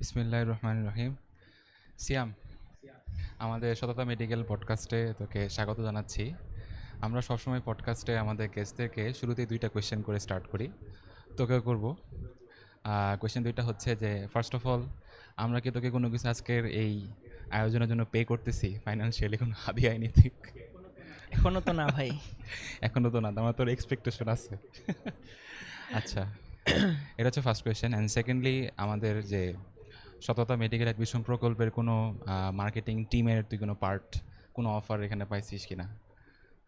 বিসমিল্লাহির রহমানির রহিম। সিয়াম, আমাদের সততা মেডিকেল পডকাস্টে তোকে স্বাগত জানাচ্ছি। আমরা সবসময় পডকাস্টে আমাদের গেস্টদেরকে শুরুতেই দুইটা কোয়েশ্চেন করে স্টার্ট করি, তোকেও করব। কোয়েশ্চেন দুইটা হচ্ছে যে, ফার্স্ট অফ অল, আমরা কি তোকে কোনো কিছু আজকের এই আয়োজনের জন্য পে করতেছি? ফাইন্যান্সিয়ালি কোনো হাদিয়া নিতি? এখনো তো না ভাই। এখনো তো না, আমার তোর এক্সপেকটেশন আছে। আচ্ছা, এটা হচ্ছে ফার্স্ট কোয়েশ্চেন। অ্যান্ড সেকেন্ডলি, আমাদের যে সততা মেডিকেল অ্যাডমিশন প্রকল্পের কোনো মার্কেটিং টিমের তুই কোনো পার্ট, কোনো অফার এখানে পাইছিস কিনা,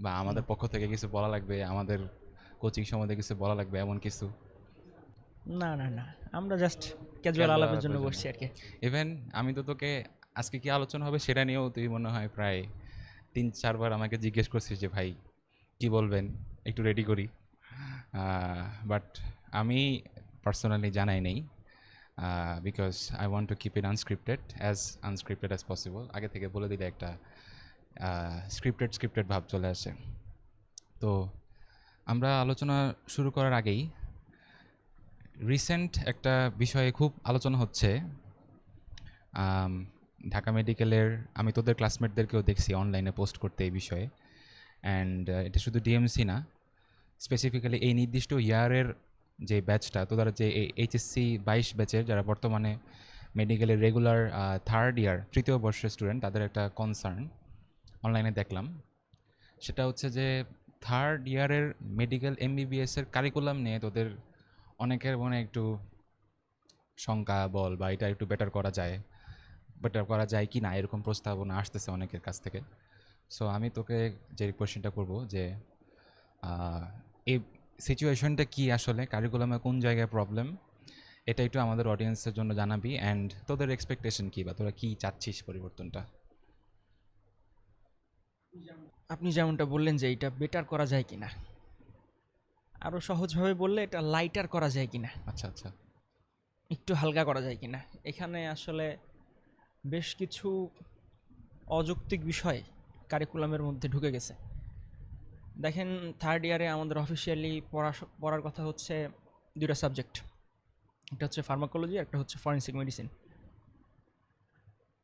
বা আমাদের পক্ষ থেকে কিছু বলা লাগবে, আমাদের কোচিং সম্বন্ধে কিছু বলা লাগবে, এমন কিছু? না, না, না। আমরা জাস্ট ক্যাজুয়াল ক্যাজুয়াল আলাপের জন্য আলাপের জন্য। বসছি আরকি। ইভেন আমি তো তোকে আজকে কি আলোচনা হবে সেটা নিয়েও তুই মনে হয় প্রায় ৩-৪ বার আমাকে জিজ্ঞেস করছিস যে ভাই কি বলবেন, একটু রেডি করি। বাট আমি পার্সোনালি জানাই নেই, because I want to keep it unscripted as possible. আগে থেকে বলে দিলে একটা স্ক্রিপ্টেড ভাব চলে আসে। তো আমরা আলোচনা শুরু করার আগেই, রিসেন্ট একটা বিষয়ে খুব আলোচনা হচ্ছে। আম, ঢাকা মেডিকেলের, আমি তোদের ক্লাসমেটদেরকেও দেখছি অনলাইনে পোস্ট করতে এই বিষয়ে। অ্যান্ড এটা শুধু ডিএমসি না, স্পেসিফিক্যালি এই নির্দিষ্ট ইয়ারের যে ব্যাচটা, তোদের যে এইচএসসি 22 ব্যাচের যারা বর্তমানে মেডিকেলের রেগুলার থার্ড ইয়ার তৃতীয় বর্ষের স্টুডেন্ট, তাদের একটা কনসার্ন অনলাইনে দেখলাম। সেটা হচ্ছে যে থার্ড ইয়ারের মেডিকেল এমবিবিএসের কারিকুলাম নিয়ে তোদের অনেকের মনে একটু শঙ্কা বল, বা এটা একটু বেটার করা যায় কি না, এরকম প্রস্তাবনা আসতেছে অনেকের কাছ থেকে। সো আমি তোকে যে কোয়েশ্চেনটা করব যে এই সিচুয়েশনটা কি, আসলে কারিকুলামে কোন জায়গায় প্রবলেম, এটা একটু আমাদের অডিয়েন্সের জন্য জানাবি। অ্যান্ড তোদের এক্সপেকটেশন কী, বা তোরা কী চাচ্ছিস পরিবর্তনটা? আপনি যেমনটা বললেন যে এইটা বেটার করা যায় কিনা? আরো সহজভাবে বললে এটা লাইটার করা যায় কিনা? আচ্ছা আচ্ছা। একটু হালকা করা যায় কিনা? এখানে আসলে বেশ কিছু অযৌক্তিক বিষয় কারিকুলামের মধ্যে ঢুকে গেছে। দেখেন, থার্ড ইয়ারে আমাদের অফিসিয়ালি পড়ার কথা হচ্ছে ২ টা সাবজেক্ট। একটা হচ্ছে ফার্মাকোলজি, একটা হচ্ছে ফরেনসিক মেডিসিন।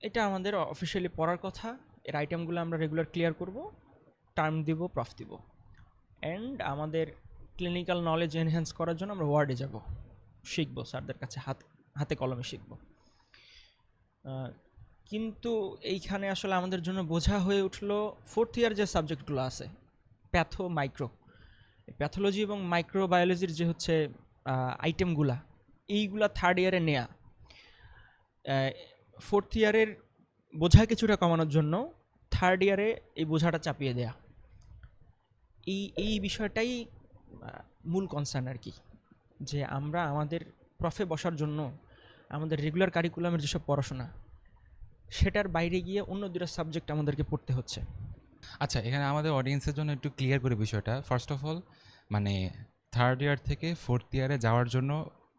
এটা আমাদের অফিসিয়ালি পড়ার কথা। এর আইটেমগুলো আমরা রেগুলার ক্লিয়ার করব, টার্ম দিব, প্রফ দিব। অ্যান্ড আমাদের ক্লিনিক্যাল নলেজ এনহ্যান্স করার জন্য আমরা ওয়ার্ডে যাব, শিখবো, স্যারদের কাছে হাতে কলমে শিখবো। কিন্তু এইখানে আসলে আমাদের জন্য বোঝা হয়ে উঠলো ফোর্থ ইয়ার যে সাবজেক্টগুলো আছে, প্যাথো মাইক্রো, প্যাথোলজি এবং মাইক্রোবায়োলজির যে হচ্ছে আইটেমগুলা, এইগুলা থার্ড ইয়ারে নেয়া। ফোর্থ ইয়ারের বোঝা কিছুটা কমানোর জন্য থার্ড ইয়ারে এই বোঝাটা চাপিয়ে দেয়া, এই বিষয়টাই মূল কনসার্ন আর কি। যে আমরা আমাদের প্রফে বসার জন্য আমাদের রেগুলার কারিকুলামের যেসব পড়াশোনা, সেটার বাইরে গিয়ে অন্য ২টা সাবজেক্ট আমাদেরকে পড়তে হচ্ছে। আচ্ছা, এখানে আমাদের অডিয়েন্সের জন্য একটু ক্লিয়ার করে বিষয়টা। ফার্স্ট অফ অল, মানে থার্ড ইয়ার থেকে ফোর্থ ইয়ারে যাওয়ার জন্য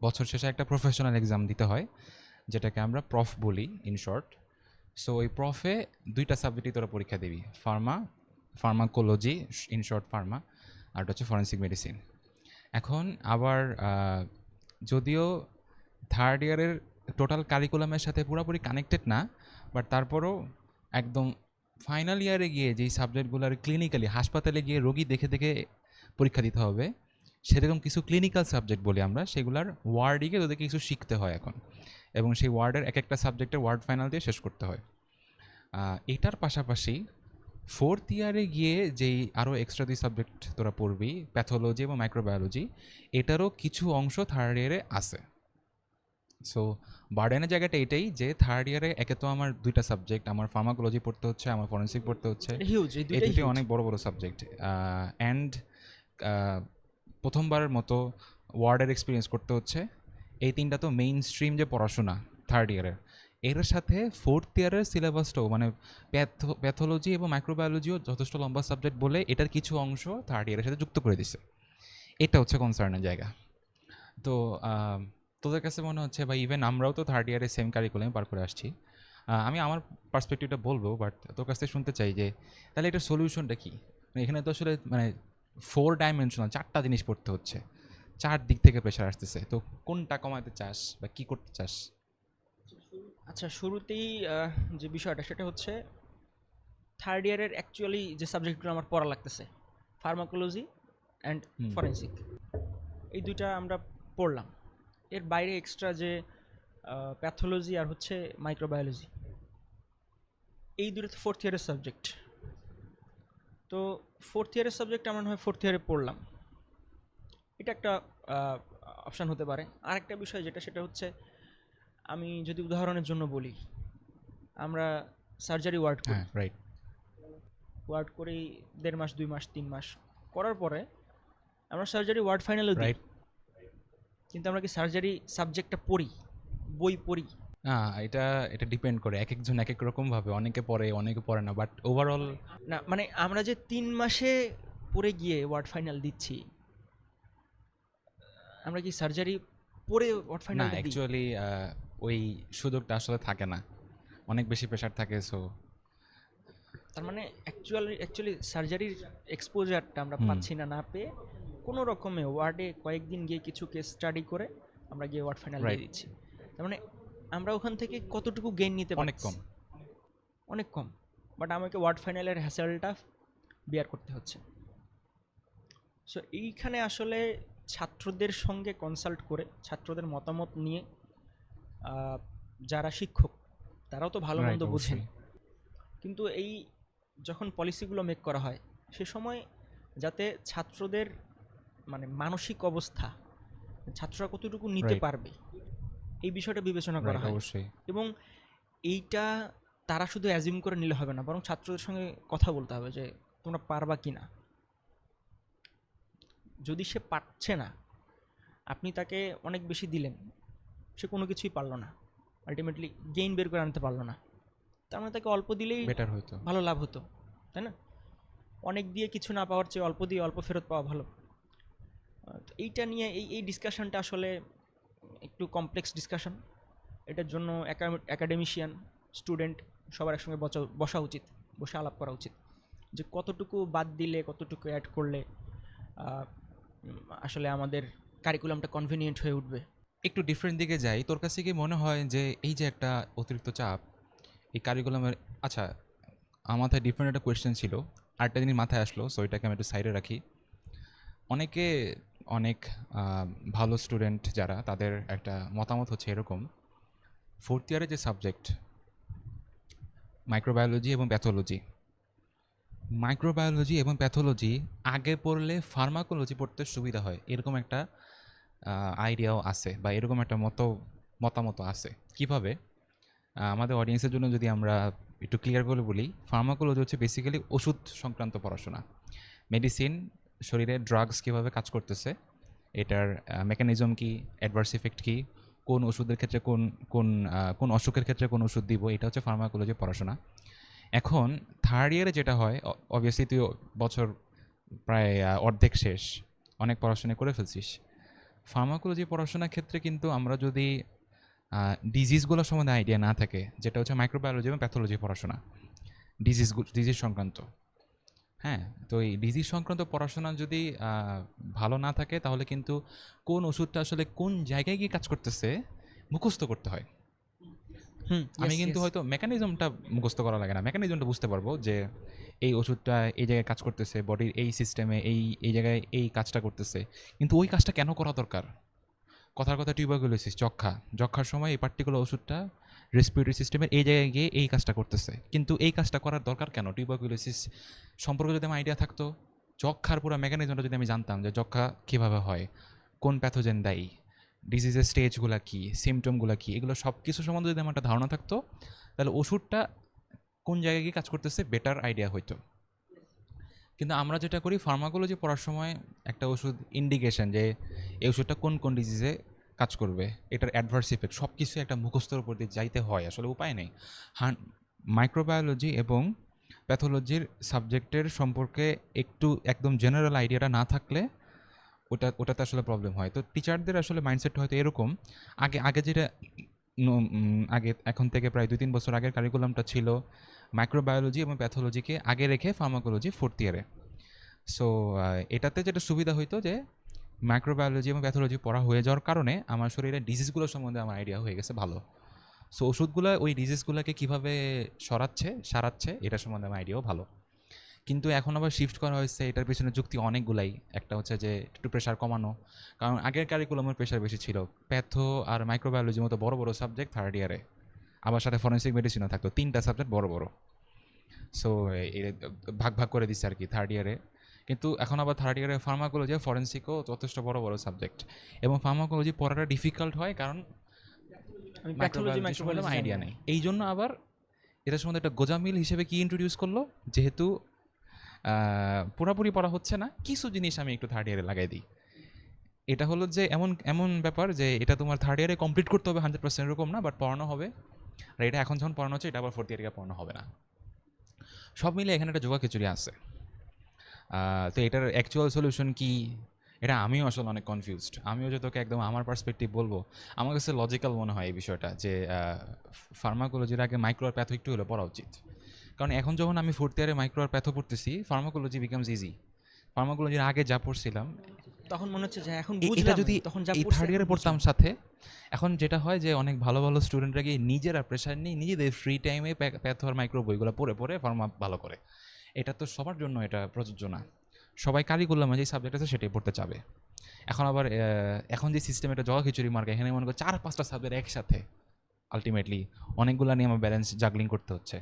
বছর শেষে একটা প্রফেশনাল এক্সাম দিতে হয়, যেটাকে আমরা প্রফ বলি ইন শর্ট। সো ওই প্রফে দুইটা সাবজেক্টই তোরা পরীক্ষা দিবি, ফার্মাকোলজি ইন শর্ট ফার্মা, আর এটা হচ্ছে ফরেন্সিক মেডিসিন। এখন আবার যদিও থার্ড ইয়ারের টোটাল কারিকুলামের সাথে পুরোপুরি কানেক্টেড না, বাট তারপরও একদম ফাইনাল ইয়ারে গিয়ে যেই সাবজেক্টগুলো আর ক্লিনিক্যালি হাসপাতালে গিয়ে রোগী দেখে দেখে পরীক্ষা দিতে হবে, সেরকম কিছু ক্লিনিক্যাল সাবজেক্ট বলি আমরা, সেগুলার ওয়ার্ডে গিয়ে তোদেরকে কিছু শিখতে হয় এখন, এবং সেই ওয়ার্ডের এক একটা সাবজেক্টের ওয়ার্ড ফাইনাল দিয়ে শেষ করতে হয়। এটার পাশাপাশি ফোর্থ ইয়ারে গিয়ে যেই আরও এক্সট্রা 2 সাবজেক্ট তোরা পড়বি, প্যাথোলজি এবং মাইক্রোবায়োলজি, এটারও কিছু অংশ থার্ড ইয়ারে আছে। সো বার্ডেনের জায়গাটা এটাই যে থার্ড ইয়ারে একে তো আমার 2টা সাবজেক্ট, আমার ফার্মাকোলজি পড়তে হচ্ছে, আমার ফরেন্সিক পড়তে হচ্ছে। এটা হিউজ, এই এই দুইটাই দুটি হিউজ। অনেক বড় বড় সাবজেক্ট। অ্যান্ড প্রথমবারের মতো ওয়ার্ডের এক্সপিরিয়েন্স করতে হচ্ছে। এই তিনটা তো মেইন স্ট্রিম যে পড়াশোনা থার্ড ইয়ারের, এর সাথে ফোর্থ ইয়ারের সিলেবাসটাও, মানে প্যাথোলজি এবং মাইক্রোবায়োলজিও যথেষ্ট লম্বা সাবজেক্ট বলে এটার কিছু অংশ থার্ড ইয়ারের সাথে যুক্ত করে দিছে। এটা হচ্ছে কনসার্নের জায়গা। তো তোদের কাছে মনে হচ্ছে, বা ইভেন আমরাও তো থার্ড ইয়ারে সেম কারিকুলামে পার করে আসছি। আমি আমার পার্সপেক্টিভটা বলবো, বাট তোর কাছ থেকে শুনতে চাই যে তাহলে এটার সলিউশনটা কী। মানে এখানে তো আসলে মানে 4 ডাইমেনশনাল 4টা জিনিস পড়তে হচ্ছে, 4 দিক থেকে প্রেশার আসতেছে। তো কোনটা কমাতে চাস বা কী করতে চাস? আচ্ছা, শুরুতেই যে বিষয়টা সেটা হচ্ছে থার্ড ইয়ারের অ্যাকচুয়ালি যে সাবজেক্টগুলো আমার পড়া লাগতেছে, ফার্মাকোলজি অ্যান্ড হুম ফরেনসিক, এই দুইটা আমরা পড়লাম। এর বাইরে এক্সট্রা যে প্যাথোলজি আর হচ্ছে মাইক্রোবায়োলজি, এই দুটো তো ফোর্থ ইয়ারের সাবজেক্ট। তো ফোর্থ ইয়ারের সাবজেক্ট আমরা হয় ফোর্থ ইয়ারে পড়লাম, এটা একটা অপশান হতে পারে। আরেকটা বিষয় যেটা সেটা হচ্ছে, আমি যদি উদাহরণের জন্য বলি, আমরা সার্জারি ওয়ার্ড করি, হ্যাঁ রাইট ওয়ার্ড করি 1.5 মাস 2 মাস 3 মাস করার পরে আমরা সার্জারি ওয়ার্ড ফাইনালও দিই, রাইট। কিন্তু আমরা কি সার্জারি সাবজেক্টটা পড়ি, বই পড়ি? না, এটা এটা ডিপেন্ড করে, এক একজন এক এক রকম ভাবে, অনেকে পড়ে অনেকে পড়ে না, বাট ওভারঅল না মানে আমরা যে 3 মাসে পড়ে গিয়ে ওয়ার্ড ফাইনাল দিচ্ছি, আমরা কি সার্জারি পড়ে ওয়ার্ড না, ফাইনালটা দিই? অ্যাকচুয়ালি ওই সুযোগটা আসলে থাকে না, অনেক বেশি প্রেশার থাকে। সো তার মানে অ্যাকচুয়ালি সার্জারির এক্সপোজারটা আমরা হুম পাচ্ছি না, না পেয়ে কোনো রকমে ওয়ার্ডে কয়েকদিন গিয়ে কিছু কেস স্টাডি করে আমরা গিয়ে ওয়ার্ড ফাইনাল দিয়ে রাইট, দিচ্ছি। তার মানে আমরা ওখান থেকে কতটুকু গেইন নিতে অনেক পারছি? কম। অনেক কম। বাট আমাকে ওয়ার্ড ফাইনালের হ্যাসেলটা বিয়ার করতে হচ্ছে। সো এইখানে আসলে ছাত্রদের সঙ্গে কনসাল্ট করে, ছাত্রদের মতামত নিয়ে, আহ, যারা শিক্ষক তারাও তো ভালো রাইট, মন্দ বোঝেন, অবশ্যই। কিন্তু এই যখন পলিসিগুলো মেক করা হয় সে সময় যাতে ছাত্রদের মানে মানসিক অবস্থা, ছাত্ররা কতটুকু নিতে রাইট, পারবে, এই বিষয়টা বিবেচনা করা রাইট, হয়। অবশ্যই। এবং এইটা তারা শুধু অ্যাজিউম করে নিলে হবে না, বরং ছাত্রদের সঙ্গে কথা বলতে হবে যে তোমরা পারবা কি না। যদি সে পারছে না, আপনি তাকে অনেক বেশি দিলেন, সে কোনো কিছুই পারলো না, আলটিমেটলি গেইন বের করে আনতে পারলো না, তার মানে তাকে অল্প দিলেই বেটার হইতো। ভালো লাভ হতো, তাই না? অনেক দিয়ে কিছু না পাওয়ার চেয়ে অল্প দিয়ে অল্প ফেরত পাওয়া ভালো। তো এইটা নিয়ে এই ডিসকাশনটা আসলে একটু কমপ্লেক্স ডিসকাশন। এটার জন্য একাডেমিশিয়ান, স্টুডেন্ট সবার একসঙ্গে বসা উচিত, বসে আলাপ করা উচিত যে কতটুকু বাদ দিলে কতটুকু অ্যাড করলে আসলে আমাদের কারিকুলামটা কনভিনিয়েন্ট হয়ে উঠবে। একটু ডিফারেন্ট দিকে যাই, তোর কাছে কি মনে হয় যে এই যে একটা অতিরিক্ত চাপ এই কারিকুলামের, আচ্ছা আমার মাথায় ডিফারেন্ট একটা কোয়েশ্চেন ছিল, আরেকটা জিনিস মাথায় আসলো, সো এটাকে আমি একটু সাইডে রাখি। অনেকে অনেক আহ, ভালো স্টুডেন্ট যারা, তাদের একটা মতামত হচ্ছে এরকম, ফোর্থ ইয়ারে যে সাবজেক্ট মাইক্রোবায়োলজি এবং প্যাথোলজি, মাইক্রোবায়োলজি এবং প্যাথোলজি আগে পড়লে ফার্মাকোলজি পড়তে সুবিধা হয়, এরকম একটা আইডিয়াও আছে, বা এরকম একটা মতামত আছে। কিভাবে? আমাদের অডিয়েন্সের জন্য যদি আমরা একটু ক্লিয়ার করে বলি, ফার্মাকোলজি হচ্ছে বেসিক্যালি ওষুধ সংক্রান্ত পড়াশোনা, মেডিসিন, শরীরে ড্রাগস কীভাবে কাজ করতেছে, এটার মেকানিজম কি, অ্যাডভার্স ইফেক্ট কি, কোন ওষুধের ক্ষেত্রে কোন কোন কোন অসুখের ক্ষেত্রে কোন ওষুধ দিব, এটা হচ্ছে ফার্মাকোলজি পড়াশোনা। এখন থার্ড ইয়ারে যেটা হয়, অবভিয়াসলি তুই বছর প্রায় অর্ধেক শেষ, অনেক পড়াশোনা করে ফেলছিস। ফার্মাকোলজি পড়াশোনার ক্ষেত্রে কিন্তু আমরা যদি ডিজিজগুলো সম্বন্ধে আইডিয়া না থাকে, যেটা হচ্ছে মাইক্রোবায়োলজি এবং প্যাথোলজি পড়াশোনা, ডিজিজ সংক্রান্ত, হ্যাঁ, তো এই ডিজিজ সংক্রান্ত পড়াশোনা যদি ভালো না থাকে, তাহলে কিন্তু কোন ওষুধটা আসলে কোন জায়গায় গিয়ে কাজ করতেছে মুখস্থ করতে হয়। আমি কিন্তু হয়তো মেকানিজমটা মুখস্থ করা লাগে না, মেকানিজমটা বুঝতে পারবো যে এই ওষুধটা এই জায়গায় কাজ করতেছে, বডির এই সিস্টেমে এই এই জায়গায় এই কাজটা করতেছে, কিন্তু ওই কাজটা কেন করা দরকার। কথার কথা টিউবারকুলোসিস, যক্ষার সময় এই পার্টিকুলার ওষুধটা রেসপিরেটরি সিস্টেমের এই জায়গায় গিয়ে এই কাজটা করতেছে, কিন্তু এই কাজটা করার দরকার কেন। টিউবারকুলোসিস সম্পর্কে যদি আমার আইডিয়া থাকতো, যক্ষার পুরো মেকানিজমটা যদি আমি জানতাম যে যক্ষা কীভাবে হয়, কোন প্যাথোজেন দায়ী, ডিজিজের স্টেজগুলো কী, সিমটমগুলো কী, এগুলো সব কিছু সম্বন্ধে যদি আমার একটা ধারণা থাকতো, তাহলে ওষুধটা কোন জায়গায় গিয়ে কাজ করতেছে বেটার আইডিয়া হইতো। কিন্তু আমরা যেটা করি, ফার্মাকোলজি পড়ার সময় একটা ওষুধ ইন্ডিকেশন যে এই ওষুধটা কোন কোন ডিজিজে কাজ করবে, এটার অ্যাডভার্স ইফেক্ট, সব কিছু একটা মুখস্থর উপর দিয়ে যাইতে হয়, আসলে উপায় নেই। মাইক্রোবায়োলজি এবং প্যাথোলজির সাবজেক্টের সম্পর্কে একটু একদম জেনারেল আইডিয়াটা না থাকলে ওটাতে আসলে প্রবলেম হয়। তো টিচারদের আসলে মাইন্ডসেট হয়তো এরকম, আগে আগে যেটা আগে এখন থেকে প্রায় 2-3 বছর আগের কারিকুলামটা ছিল মাইক্রোবায়োলজি এবং প্যাথোলজিকে আগে রেখে ফার্মাকোলজি ফোর্থ ইয়ারে। সো এটাতে যেটা সুবিধা হইতো যে মাইক্রোবায়োলজি এবং প্যাথোলজি পড়া হয়ে যাওয়ার কারণে আমার শরীরে ডিজিজগুলো সম্বন্ধে আমার আইডিয়া হয়ে গেছে ভালো। সো ওষুধগুলো ওই ডিজিজগুলোকে কীভাবে সারাচ্ছে এটার সম্বন্ধে আমার আইডিয়াও ভালো। কিন্তু এখন আবার শিফট করা হয়েছে, এটার পেছনে যুক্তি অনেকগুলাই। একটা হচ্ছে যে একটু প্রেশার কমানো, কারণ আগের কারিকুলামের প্রেশার বেশি ছিল। প্যাথো আর মাইক্রোবায়োলজির মতো বড় বড় সাবজেক্ট থার্ড ইয়ারে, আবার সাথে ফরেন্সিক মেডিসিনও থাকতো, 3টা সাবজেক্ট বড় বড়। সো ভাগ ভাগ করে দিচ্ছে আর কি থার্ড ইয়ারে। কিন্তু এখন আবার থার্ড ইয়ারে ফার্মাকোলজি আর ফরেন্সিকও যথেষ্ট বড় বড় সাবজেক্ট, এবং ফার্মাকোলজি পড়াটা ডিফিকাল্ট হয় কারণ আমি প্যাথোলজি মাইক্রোবায়োলজি সম্বন্ধে মাইক্রোবায়োলজি আইডিয়া জানি নেই। না। এই জন্য আবার এটার সম্বন্ধে একটা গোজামিল হিসেবে কি ইন্ট্রোডিউস করলো, যেহেতু পুরোপুরি পড়া হচ্ছে না, কিছু জিনিস আমি একটু থার্ড ইয়ারে লাগাই দিই। এটা হলো যে এমন এমন ব্যাপার যে এটা তোমার থার্ড ইয়ারে কমপ্লিট করতে হবে 100% এরকম না, বাট পড়ানো হবে। আর এটা এখন যখন পড়ানো হচ্ছে, এটা আবার ফোর্থ ইয়ারে পড়ানো হবে না। সব মিলে এখানে একটা জোগা খিচুড়ি আছে। তো এটার অ্যাকচুয়াল সলিউশন কি, এটা আমিও আসলে অনেক কনফিউজড। আমিও যে তোকে একদম আমার পার্সপেক্টিভ বলবো, আমার কাছে লজিক্যাল মনে হয় এই বিষয়টা, যে ফার্মাকোলজির আগে মাইক্রো আর প্যাথো একটু হলে পড়া উচিত। কারণ এখন যখন আমি ফোর্থ ইয়ারে মাইক্রো আর প্যাথো পড়তেছি, ফার্মাকোলজি বিকামস ইজি। ফার্মাকোলজির আগে যা পড়ছিলাম, তখন মনে হচ্ছে যে এখন এটা বুঝলাম, যদি তখন যা এই পড়ছি থার্ড এখন ইয়ারে পড়তাম বুঝলাম। সাথে, এখন যেটা হয় যে অনেক ভালো ভালো স্টুডেন্টরা গিয়ে নিজেরা প্রেশার নিয়ে নিজেদের ফ্রি টাইমে প্যাথো আর মাইক্রো বইগুলো পড়ে পড়ে ফার্মা ভালো করে। এটা তো সবার জন্য এটা প্রযোজ্য না। সবাই কারিকুলামে যে সাবজেক্ট আছে সেটাই পড়তে চাবে। এখন আবার এখন যে সিস্টেম, এটা জগা খিচুড়ি মার্কা, এখানে মনে করো 4-5টা সাবজেক্ট একসাথে, আলটিমেটলি অনেকগুলো নিয়ে আমার ব্যালেন্স জাগলিং করতে হচ্ছে।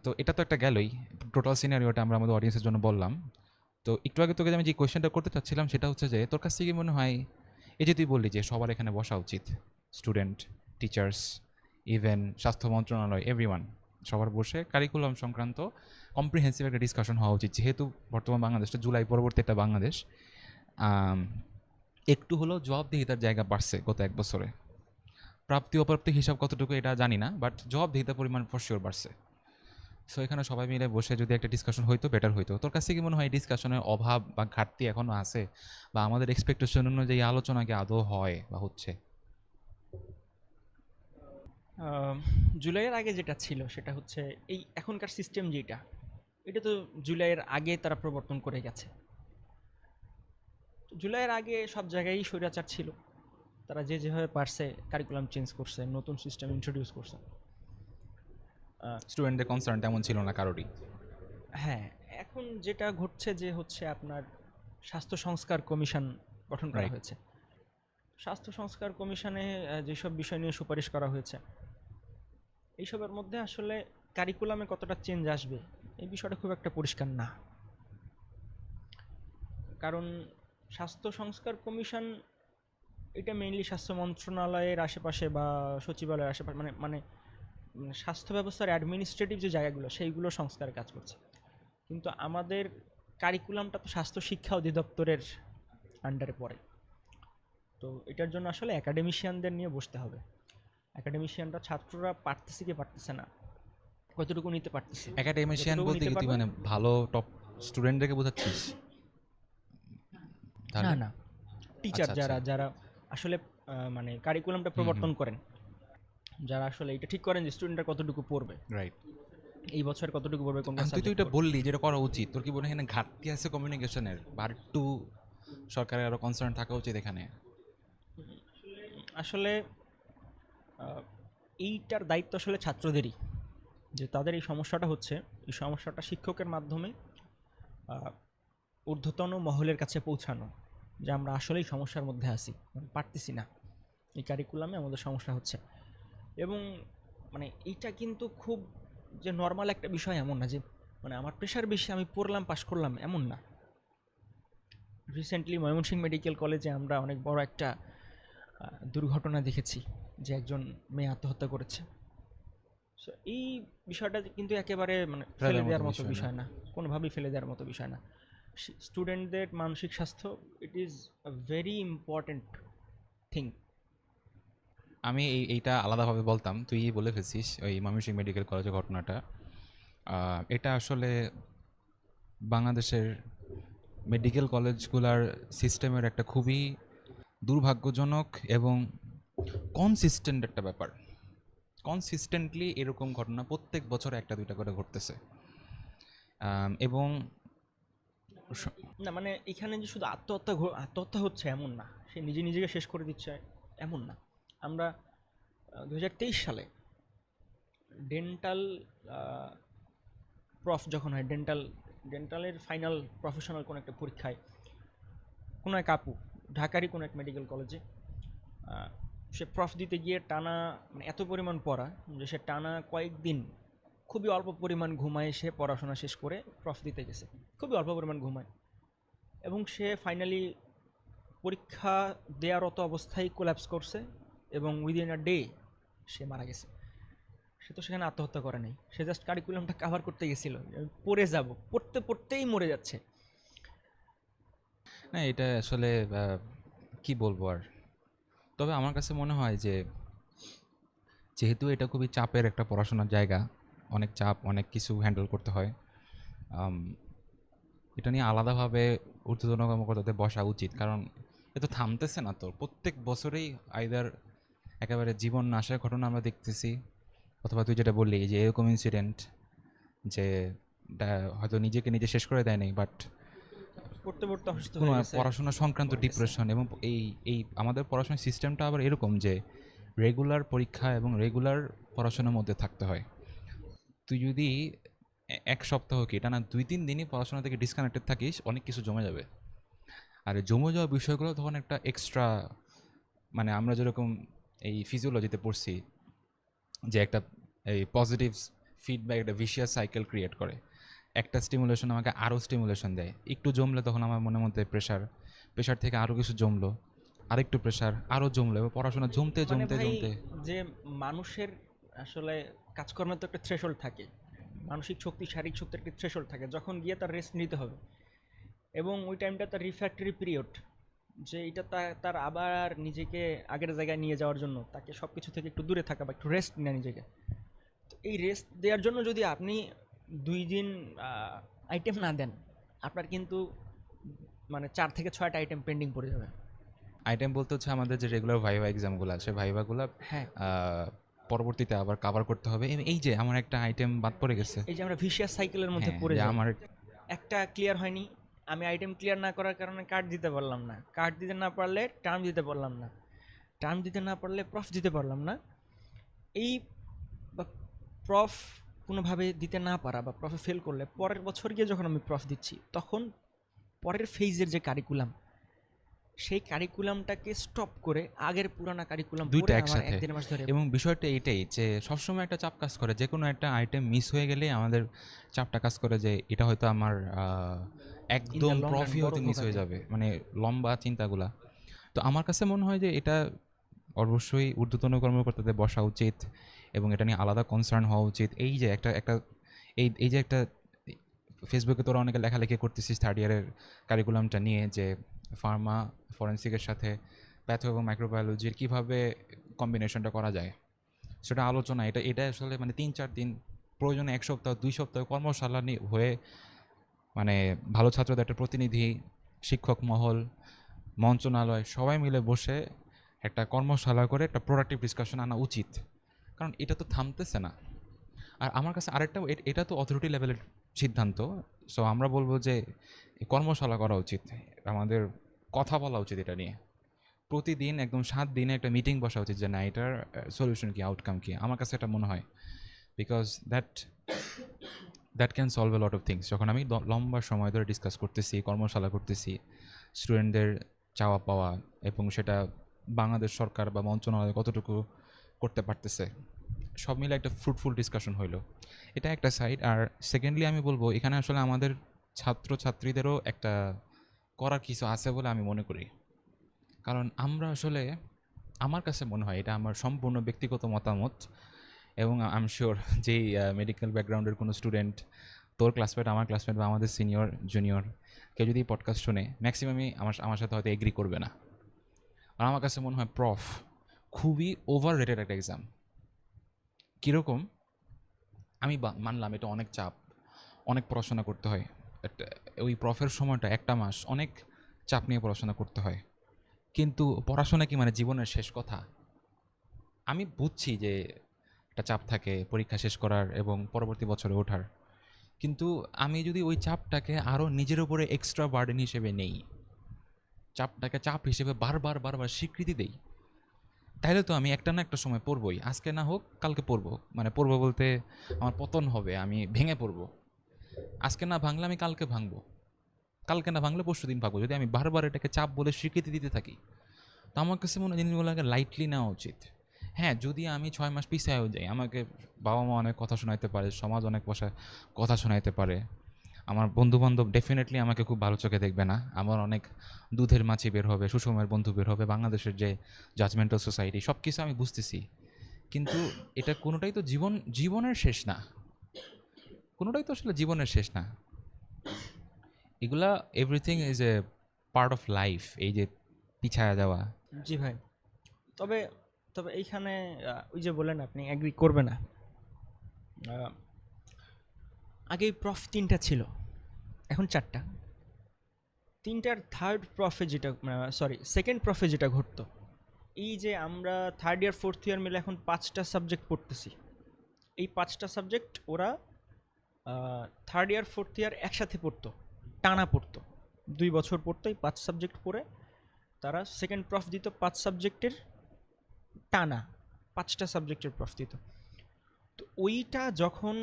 তো এটা তো একটা গেলই, টোটাল সিনারিওটা আমরা আমাদের অডিয়েন্সের জন্য বললাম। তো একটু আগে তোকে আমি যে কোয়েশ্চেনটা করতে চাচ্ছিলাম, সেটা হচ্ছে যে তোর কাছ থেকে মনে হয়, এই যে তুই বললি যে সবার এখানে বসা উচিত, স্টুডেন্ট, টিচার্স, ইভেন স্বাস্থ্য মন্ত্রণালয়, এভরিওয়ান, সবার বসে কারিকুলাম সংক্রান্ত কম্প্রিহেন্সিভ একটা ডিসকাশন হওয়া উচিত। যেহেতু বর্তমান বাংলাদেশটা জুলাই পরবর্তী একটা বাংলাদেশ, আম, একটু হলেও জবাবদিহিতার জায়গা বাড়ছে গত 1 বছরে। প্রাপ্তি অপ্রাপ্তি হিসাব কতটুকু এটা জানি না, বাট জবাবদিহিতার পরিমাণ ফর শিওর বাড়ছে। সো এখানে সবাই মিলে বসে যদি একটা ডিসকাশন হইতো, বেটার হইতো। তোর কাছে কি মনে হয় ডিসকাশনের অভাব বা ঘাটতি এখনো আছে, বা আমাদের এক্সপেকটেশন অনুযায়ী আলোচনা কি আদৌ হয় বা হচ্ছে? আহ, জুলাইয়ের আগে যেটা ছিল সেটা হচ্ছে এই এখনকার সিস্টেম যেটা, এটা তো জুলাইয়ের আগে তারা প্রবর্তন করে গেছে। তো জুলাইয়ের আগে সব জায়গায়ই স্বৈরাচার ছিল, তারা যে যেভাবে পারছে কারিকুলাম চেঞ্জ করছে, নতুন সিস্টেম ইন্ট্রোডিউস করছে। স্টুডেন্টদের কনসার্ন তেমন ছিল না কারোরই। হ্যাঁ, এখন যেটা ঘটছে যে হচ্ছে আপনার স্বাস্থ্য সংস্কার কমিশন গঠন করা রাইট। হয়েছে। স্বাস্থ্য সংস্কার কমিশনে যেসব বিষয় নিয়ে সুপারিশ করা হয়েছে, এইসবের মধ্যে আসলে কারিকুলামে কতটা চেঞ্জ আসবে এই বিষয়টা খুব একটা পরিষ্কার না। কারণ স্বাস্থ্য সংস্কার কমিশন এটা মেইনলি স্বাস্থ্য মন্ত্রণালয়ের আশেপাশে বা সচিবালয়ের আশেপাশে, মানে মানে স্বাস্থ্য ব্যবস্থার অ্যাডমিনিস্ট্রেটিভ যে জায়গাগুলো সেইগুলো সংস্কারের কাজ করছে। কিন্তু আমাদের কারিকুলামটা তো স্বাস্থ্য শিক্ষা অধিদপ্তরের আন্ডারে পড়ে। তো এটার জন্য আসলে একাডেমিশিয়ানদের নিয়ে বসতে হবে। একাডেমিশিয়ানরা ছাত্ররা পারতেছে কি পারতেছে না, কতটুকু নিতে পারতেছে, একাডেমিশিয়ান যতটুকু বলতে নিতে কি তুই পারবে। মানে ভালো টপ স্টুডেন্টদেরকে বোঝাচ্ছিস না তাহলে? না, টিচার আচ্ছা আচ্ছা। যারা যারা আসলে মানে কারিকুলামটা হুম হুম। প্রবর্তন করেন, যারা আসলে এটা ঠিক করেন যে স্টুডেন্টরা কতটুকু পড়বে, রাইট। এই বছর কতটুকু পড়বে, কোনটা তুই তো সাবজেক্ট এটা পড়বে। বললি যেটা করা উচিত, তোর কি মনে হয় এখানে ঘাটতি আছে কমিউনিকেশনের, বা একটু সরকারের আরো কনসার্ন থাকা উচিত এখানে? আসলে আহ, এইটার দায়িত্ব আসলে ছাত্রদেরই, যে তাদের এই সমস্যাটা হচ্ছে, এই সমস্যাটা শিক্ষকের মাধ্যমে আহ, ঊর্ধ্বতন মহলের কাছে পৌঁছানো, যে আমরা আসলেই সমস্যার মধ্যে আছি, পারতেছি না, এই কারিকুলামে আমাদের সমস্যা হচ্ছে। এবং মানে এইটা কিন্তু খুব যে নর্মাল একটা বিষয় এমন না, যে মানে আমার প্রেশার বেশি আমি পড়লাম পাশ করলাম এমন না। রিসেন্টলি ময়মনসিংহ মেডিকেল কলেজে আমরা অনেক বড় একটা দুর্ঘটনা দেখেছি, যে একজন মেয়ে আত্মহত্যা করেছে। সো এই বিষয়টা কিন্তু একেবারে মানে ফেলে ফেলার মতো দেওয়ার মতো বিষয় না। বিষয় না, কোনোভাবেই ফেলে দেওয়ার মতো বিষয় না। স্টুডেন্টদের মানসিক স্বাস্থ্য it is a very important thing. আমি এইটা আলাদাভাবে বলতাম, তুই বলে ফেলছিস ওই ময়মনসিংহ মেডিকেল কলেজের ঘটনাটা। এটা আসলে বাংলাদেশের মেডিকেল কলেজগুলার সিস্টেমের একটা খুবই দুর্ভাগ্যজনক এবং কনসিস্টেন্ট একটা ব্যাপার। কনসিস্টেন্টলি এরকম ঘটনা প্রত্যেক বছর একটা দুইটা করে ঘটতেছে। এবং স- না মানে এখানে যে শুধু আত্মহত্যা হচ্ছে এমন না, সে নিজে নিজেকে শেষ করে দিচ্ছে এমন না। আমরা 2023 সালে ডেন্টাল প্রফ যখন হয়, ডেন্টালের ফাইনাল প্রফেশনাল কোনো একটা পরীক্ষায় কোনো এক আপু ঢাকারই কোনো এক মেডিকেল কলেজে সে প্রফ দিতে গিয়ে টানা মানে এত পরিমাণ পড়া যে সে টানা কয়েকদিন খুবই অল্প পরিমাণ ঘুমায় সে পড়াশোনা শেষ করে প্রফ দিতে গেছে, খুবই অল্প পরিমাণ ঘুমায়, এবং সে ফাইনালি পরীক্ষা দেওয়ারত অবস্থায় কোল্যাপস করছে এবং উইদিন আ ডে সে মারা গেছে। সে তো সেখানে আত্মহত্যা করে নাই, সে জাস্ট কারিকুলামটা কাভার করতে গেছিল, আমি পড়ে যাব, পড়তে পড়তেই মরে যাচ্ছে। না এটা আসলে কি বলবো আর, তবে আমার কাছে মনে হয় যে যেহেতু এটা খুবই চাপের একটা পড়াশোনার জায়গা, অনেক চাপ, অনেক কিছু হ্যান্ডেল করতে হয়, আম, এটা নিয়ে আলাদাভাবে ঊর্ধ্বতন কর্মকর্তাদের বসা উচিত। কারণ এ তো থামতেছে না, তো প্রত্যেক বছরেই আইদার একেবারে জীবন নাশের ঘটনা আমরা দেখতেছি, অথবা তুই যেটা বললি যে এরকম ইনসিডেন্ট যে হয়তো নিজেকে নিজে শেষ করে দেয়নি, বাট পড়তে পড়তে অসুস্থ কোনো হয়ে গেছে, পড়াশোনা সংক্রান্ত মরে গেছে। ডিপ্রেশন। এবং এই এই আমাদের পড়াশোনার সিস্টেমটা আবার এরকম যে রেগুলার পরীক্ষা এবং রেগুলার পড়াশোনার মধ্যে থাকতে হয়। তুই যদি এক সপ্তাহ কি টানা 2-3 দিনই পড়াশোনা থেকে ডিসকানেক্টেড থাকিস, অনেক কিছু জমে যাবে। আর এই জমে যাওয়া বিষয়গুলো তখন একটা এক্সট্রা, মানে আমরা যেরকম এই ফিজিওলজিতে পড়ছি যে একটা এই পজিটিভ ফিডব্যাক, একটা ভিশিয়াস সাইকেল ক্রিয়েট করে। একটা স্টিমুলেশন আমাকে আরও স্টিমুলেশন দেয়, একটু জমলে তখন আমার মনের মধ্যে প্রেশার, প্রেশার থেকে আরও কিছু জমলো, আরেকটু প্রেশার, আরও জমলো, এবং পড়াশোনা জমতে মানে জমতে ভাই, জমতে যে মানুষের আসলে কাজকর্মের তো একটা থ্রেশহোল্ড থাকে, মানসিক শক্তি শারীরিক শক্তির একটা থ্রেশহোল্ড থাকে, যখন গিয়ে তার রেস্ট নিতে হবে, এবং ওই টাইমটা তার রিফ্র্যাক্টরি পিরিয়ড, যে এটা তার আবার নিজেকে আগের জায়গায় নিয়ে যাওয়ার জন্য তাকে সব কিছু থেকে একটু দূরে থাকা বা একটু রেস্ট নেয় নিজেকে। তো এই রেস্ট দেওয়ার জন্য যদি আপনি 2 দিন আইটেম না দেন, আপনার কিন্তু মানে 4 থেকে 6টা আইটেম পেন্ডিং পড়ে যাবে। আইটেম বলতে হচ্ছে আমাদের যে রেগুলার ভাইভা এক্সামগুলো আছে, ভাইভাগুলো হ্যাঁ, পরবর্তীতে আবার কভার করতে হবে। এই যে আমার একটা আইটেম বাদ পড়ে গেছে। এই যে আমরা ভিশিয়াস সাইকেলের মধ্যে হ্যাঁ, পড়ে যে যাই। আমার একটা ক্লিয়ার হয়নি, আমি আইটেম ক্লিয়ার না করার কারণে কার্ড দিতে পারলাম না, কার্ড দিতে না পারলে টার্ম দিতে পারলাম না, টার্ম দিতে না পারলে প্রফ দিতে পারলাম না। এই বা প্রফ কোনোভাবে দিতে না পারা বা প্রফে ফেল করলে পরের বছর গিয়ে যখন আমি প্রফ দিচ্ছি, তখন পরের ফেজের যে কারিকুলাম, সেই কারিকুলামটাকে স্টপ করে আগের পুরানা কারিকুলাম দুইটা পড়ে আমার একসাথে। 1-1.5 মাস ধরে। এবং বিষয়টা এইটাই যে সবসময় একটা চাপ কাজ করে, যে কোনো একটা আইটেম মিস হয়ে গেলেই আমাদের চাপটা কাজ করে যে এটা হয়তো আমার ইন একদম দ্য লং রান প্রফি বড় হয়তো মিস হয়ে ধোঁকা দেয়। যাবে, মানে লম্বা চিন্তাগুলা। তো আমার কাছে মনে হয় যে এটা অবশ্যই ঊর্ধ্বতন কর্মকর্তাদের বসা উচিত, এবং এটা নিয়ে আলাদা কনসার্ন হওয়া উচিত। এই যে একটা একটা এই এই যে একটা ফেসবুকে তোরা অনেকে লেখালেখি করতেছিস থার্ড ইয়ারের কারিকুলামটা নিয়ে, যে ফার্মা ফরেন্সিকের সাথে প্যাথো এবং মাইক্রোবায়োলজির কীভাবে কম্বিনেশনটা করা যায়, সেটা আলোচনা। এটা এটা আসলে মানে 3-4 দিন, প্রয়োজনে 1 সপ্তাহ 2 সপ্তাহ কর্মশালা হয়ে, মানে ভালো ছাত্রদের একটা প্রতিনিধি, শিক্ষক মহল, মন্ত্রণালয় সবাই মিলে বসে একটা কর্মশালা করে একটা প্রোডাক্টিভ ডিসকাশন আনা উচিত। কারণ এটা তো থামতেছে না। আর আমার কাছে আরেকটা, এটা তো অথরিটি লেভেলের সিদ্ধান্ত। সো আমরা বলবো যে এই কর্মশালা করা উচিত, আমাদের কথা বলা উচিত এটা নিয়ে। প্রতিদিন একদম 7 দিনে একটা মিটিং বসা উচিত যে না, এটার সলিউশন কি, আউটকাম কি। আমার কাছে এটা মনে হয়, because that can solve a lot of things. যখন আমি লম্বা সময় ধরে ডিসকাস করতেছি, কর্মশালা করতেছি, স্টুডেন্টদের চাওয়া পাওয়া, এবং সেটা বাংলাদেশ সরকার বা মন্ত্রণালয় কতটুকু করতে পারতেছে, সব মিলে একটা ফ্রুটফুল ডিসকাশন হইলো, এটা একটা সাইড। আর সেকেন্ডলি আমি বলবো এখানে আসলে আমাদের ছাত্রছাত্রীদেরও একটা করার কিছু আছে বলে আমি মনে করি। কারণ আমরা আসলে, আমার কাছে মনে হয়, এটা আমার সম্পূর্ণ ব্যক্তিগত মতামত, এবং আই এম শিওর যেই মেডিকেল ব্যাকগ্রাউন্ডের কোনো স্টুডেন্ট, তোর ক্লাসমেট, আমার ক্লাসমেট, বা আমাদের সিনিয়র জুনিয়র কেউ যদি পডকাস্ট শুনে, ম্যাক্সিমামই আমার সাথে হয়তো এগ্রি করবে না। আর আমার কাছে মনে হয় প্রফ খুবই ওভার রেটেড একটা এক্সাম। কীরকম, আমি মানলাম এটা অনেক চাপ, অনেক পড়াশোনা করতে হয়, একটা ওই প্রফের সময়টা 1 মাস অনেক চাপ নিয়ে পড়াশোনা করতে হয়। কিন্তু পড়াশোনা কি মানে জীবনের শেষ কথা? আমি বুঝছি যে একটা চাপ থাকে পরীক্ষা শেষ করার এবং পরবর্তী বছরে ওঠার, কিন্তু আমি যদি ওই চাপটাকে আরও নিজের উপরে এক্সট্রা বার্ডেন হিসেবে নেই, চাপটাকে চাপ হিসেবে বারবার বারবার স্বীকৃতি দেই, তাইলে তো আমি একটা না একটা সময় পড়বই, আজকে না হোক কালকে পড়বো, মানে পড়বো বলতে আমার পতন হবে, আমি ভেঙে পড়বো। আজকে না ভাঙলে আমি কালকে ভাঙবো, কালকে না ভাঙলে পরশু দিন ভাঙবো। যদি আমি বারবার এটাকে চাপ বলে স্বীকৃতি দিতে থাকি, তো আমার কাছে মনে হয় জিনিসগুলোকে লাইটলি নেওয়া উচিত। হ্যাঁ, যদি আমি 6 মাস পিছায়ও যাই, আমাকে বাবা মা অনেক কথা শোনাইতে পারে, সমাজ অনেক কথা শোনাইতে পারে, আমার বন্ধু বান্ধব ডেফিনেটলি আমাকে খুব ভালো চোখে দেখবে না, আমার অনেক দুধের মাছি বের হবে, সুষমের বন্ধু বের হবে, বাংলাদেশের যে জাজমেন্টাল সোসাইটি, সব কিছু আমি বুঝতেছি। কিন্তু এটা কোনোটাই তো জীবনের শেষ না, কোনোটাই তো আসলে জীবনের শেষ না। এগুলা everything is a part of life, এই যে পিছায়া যাওয়া। জি ভাই। তবে তবে এইখানে ওই যে বলেন আপনি অ্যাগ্রি করবে না, আহ, আগে প্রফ 3টা ছিল, এখন 4টা। 3টার থার্ড প্রফে যেটা, সরি সেকেন্ড প্রফে যেটা ঘটতো, এই যে আমরা থার্ড ইয়ার ফোর্থ ইয়ার মিলে এখন 5টা সাবজেক্ট পড়তেছি, এই 5টা সাবজেক্ট ওরা থার্ড ইয়ার ফোর্থ ইয়ার একসাথে পড়তো, টানা পড়তো, 2 বছর পড়তো এই 5 সাবজেক্ট পড়ে। তারা সেকেন্ড প্রফ দিত 5 সাবজেক্টের টানা, 5টা সাবজেক্টের প্রফ দিত। তো ওইটা যখন